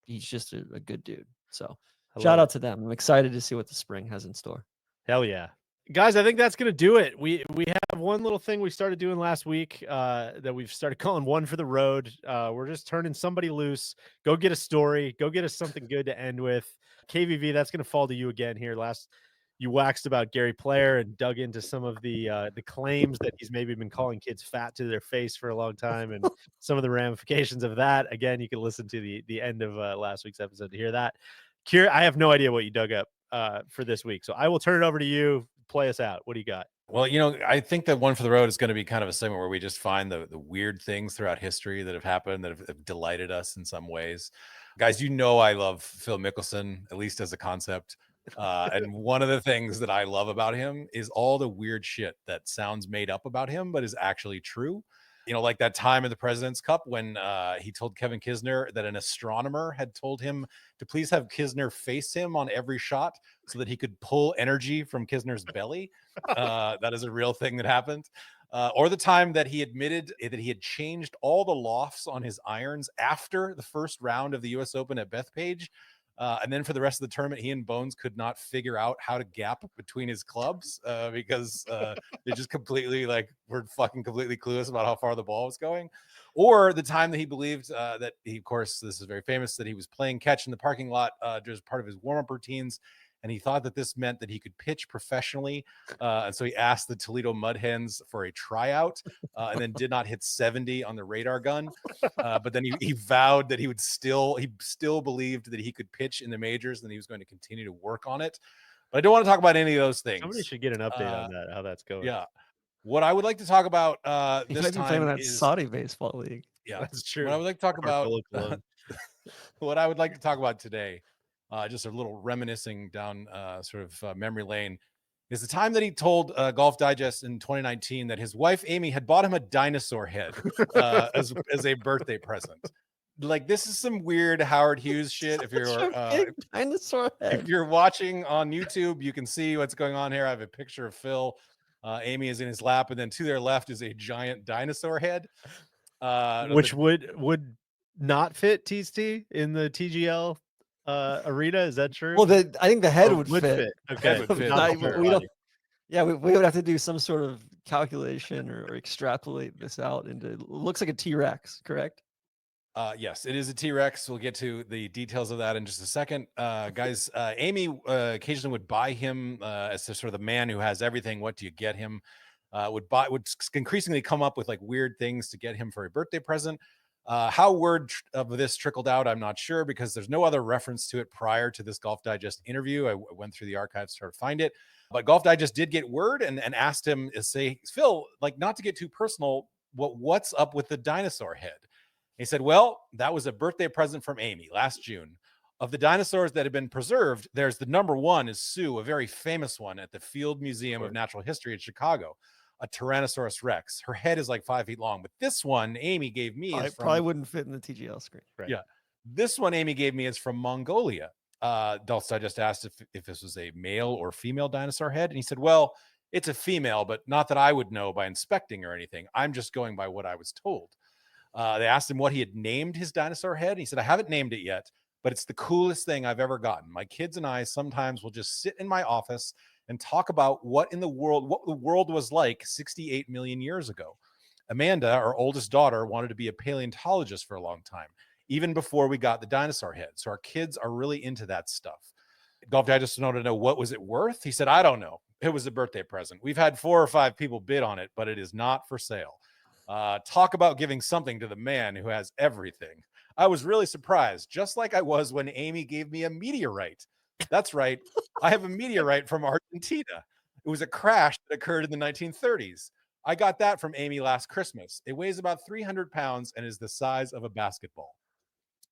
He's just a good dude. So shout out to them. I'm excited to see what the spring has in store. Hell yeah. Guys, I think that's going to do it. We have one little thing we started doing last week that we've started calling One for the Road. We're just turning somebody loose. Go get a story. Go get us something good to end with. KVV, that's going to fall to you again here. You waxed about Gary Player and dug into some of the claims that he's maybe been calling kids fat to their face for a long time, and some of the ramifications of that. Again, you can listen to the end of last week's episode to hear that. Kier, I have no idea what you dug up for this week, so I will turn it over to you. Play us out. What do you got? Well, I think that One for the Road is going to be kind of a segment where we just find the weird things throughout history that have happened that have delighted us in some ways. Guys, I love Phil Mickelson, at least as a concept. And one of the things that I love about him is all the weird shit that sounds made up about him, but is actually true. Like that time in the President's Cup when he told Kevin Kisner that an astronomer had told him to please have Kisner face him on every shot so that he could pull energy from Kisner's belly. That is a real thing that happened. Or the time that he admitted that he had changed all the lofts on his irons after the first round of the US Open at Bethpage. And then for the rest of the tournament, he and Bones could not figure out how to gap between his clubs because they just completely were fucking completely clueless about how far the ball was going. or the time that he believed that he, of course, this is very famous, that he was playing catch in the parking lot as part of his warm-up routines, and he thought that this meant that he could pitch professionally, and so he asked the Toledo Mud Hens for a tryout, and then did not hit 70 on the radar gun. But then he vowed that he still believed that he could pitch in the majors, and he was going to continue to work on it. But I don't want to talk about any of those things. Somebody should get an update on that, how that's going. Yeah. What I would like to talk about He this might be playing in time that is Saudi baseball league. yeah, That's true. What I would like to talk about Cologne. what I would like to talk about today, just a little reminiscing down sort of memory lane, is the time that he told Golf Digest in 2019 that his wife Amy had bought him a dinosaur head as a birthday present. Like, this is some weird Howard Hughes shit. If you're dinosaur head. if you're watching on YouTube, you can see what's going on here. I have a picture of Phil. Amy is in his lap, and then to their left is a giant dinosaur head, which would not fit TC in the TGL arena. Is that true? Well, I think the head would fit. Okay, Head would fit. We don't. Yeah, we would have to do some sort of calculation or extrapolate this out into. It looks like a T-Rex, correct? Yes, it is a T-Rex. We'll get to the details of that in just a second. Guys, Amy occasionally would buy him as sort of the man who has everything. What do you get him? Would increasingly come up with like weird things to get him for a birthday present. How word of this trickled out, I'm not sure, because there's no other reference to it prior to this Golf Digest interview. I went through the archives to try to find it. But Golf Digest did get word and asked him to say, Phil, like, not to get too personal, what's up with the dinosaur head? He said, well, that was a birthday present from Amy last June. Of the dinosaurs that have been preserved, there's the number one is Sue, a very famous one at the Field Museum of Natural History in Chicago, a Tyrannosaurus Rex. Her head is like 5 feet long, but this one Amy gave me probably wouldn't fit in the TGL screen. Right. Yeah. This one Amy gave me is from Mongolia. Dulce just asked if this was a male or female dinosaur head. And he said, well, it's a female, but not that I would know by inspecting or anything. I'm just going by what I was told. They asked him what he had named his dinosaur head. And he said, I haven't named it yet, but it's the coolest thing I've ever gotten. My kids and I sometimes will just sit in my office and talk about what the world was like 68 million years ago. Amanda, our oldest daughter, wanted to be a paleontologist for a long time, even before we got the dinosaur head. So our kids are really into that stuff. Golf Digest wanted to know, what was it worth? He said, I don't know. It was a birthday present. We've had 4 or 5 people bid on it, but it is not for sale. Talk about giving something to the man who has everything. I was really surprised, just like I was when Amy gave me a meteorite. That's right. I have a meteorite from Argentina. It was a crash that occurred in the 1930s. I got that from Amy last Christmas. It weighs about 300 pounds and is the size of a basketball.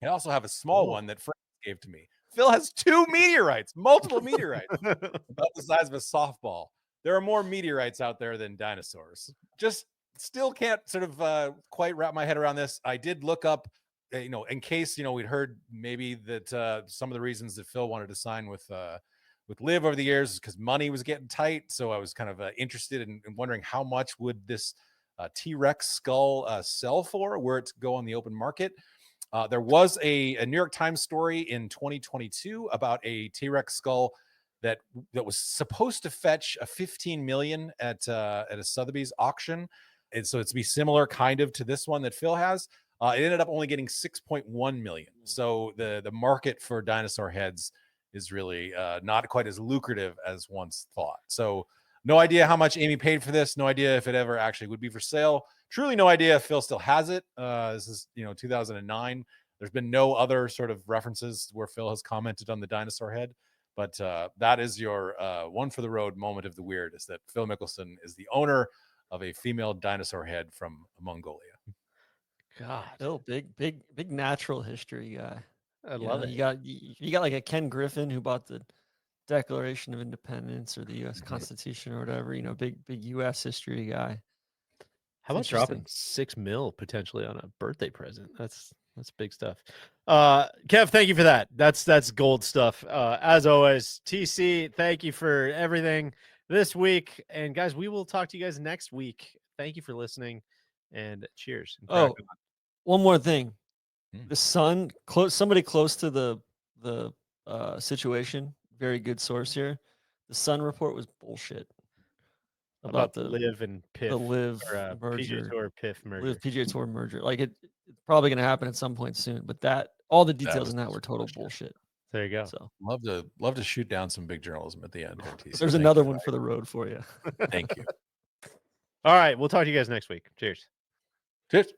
I also have a small one that Frank gave to me. Phil has 2 meteorites, multiple meteorites, about the size of a softball. There are more meteorites out there than dinosaurs. Just still can't sort of quite wrap my head around this. I did look up, in case, we'd heard maybe that some of the reasons that Phil wanted to sign with Liv over the years is because money was getting tight. So I was kind of interested in wondering how much would this T-Rex skull sell for, were it to go on the open market. There was a New York Times story in 2022 about a T-Rex skull that was supposed to fetch a $15 million at a Sotheby's auction. And so it's be similar kind of to this one that Phil has. It ended up only getting 6.1 million. So the market for dinosaur heads is really not quite as lucrative as once thought. So no idea how much Amy paid for this. No idea if it ever actually would be for sale. Truly no idea if Phil still has it. This is 2009. There's been no other sort of references where Phil has commented on the dinosaur head. But that is your one for the road moment of the weird, is that Phil Mickelson is the owner of a female dinosaur head from Mongolia. God, Phil, big natural history guy. I love it. You got like a Ken Griffin who bought the Declaration of Independence or the U.S. Constitution or whatever. Big U.S. history guy. How about dropping $6 million potentially on a birthday present? That's big stuff. Kev, thank you for that. That's gold stuff. As always, TC, thank you for everything this week. And guys, we will talk to you guys next week. Thank you for listening, and cheers. Oh, one more thing. The Sun, somebody close to the situation, very good source here. The Sun report was bullshit. about the the Live and Piff Live or PGA merger, Tour Piff merger. Live PGA Tour merger. Like it's probably going to happen at some point soon. But all the details was in that just were total bullshit. bullshit. There you go. So Love to shoot down some big journalism at the end here, TC. there's Thank another you. one for the road for you. Thank you. All right, we'll talk to you guys next week. Cheers. Cheers.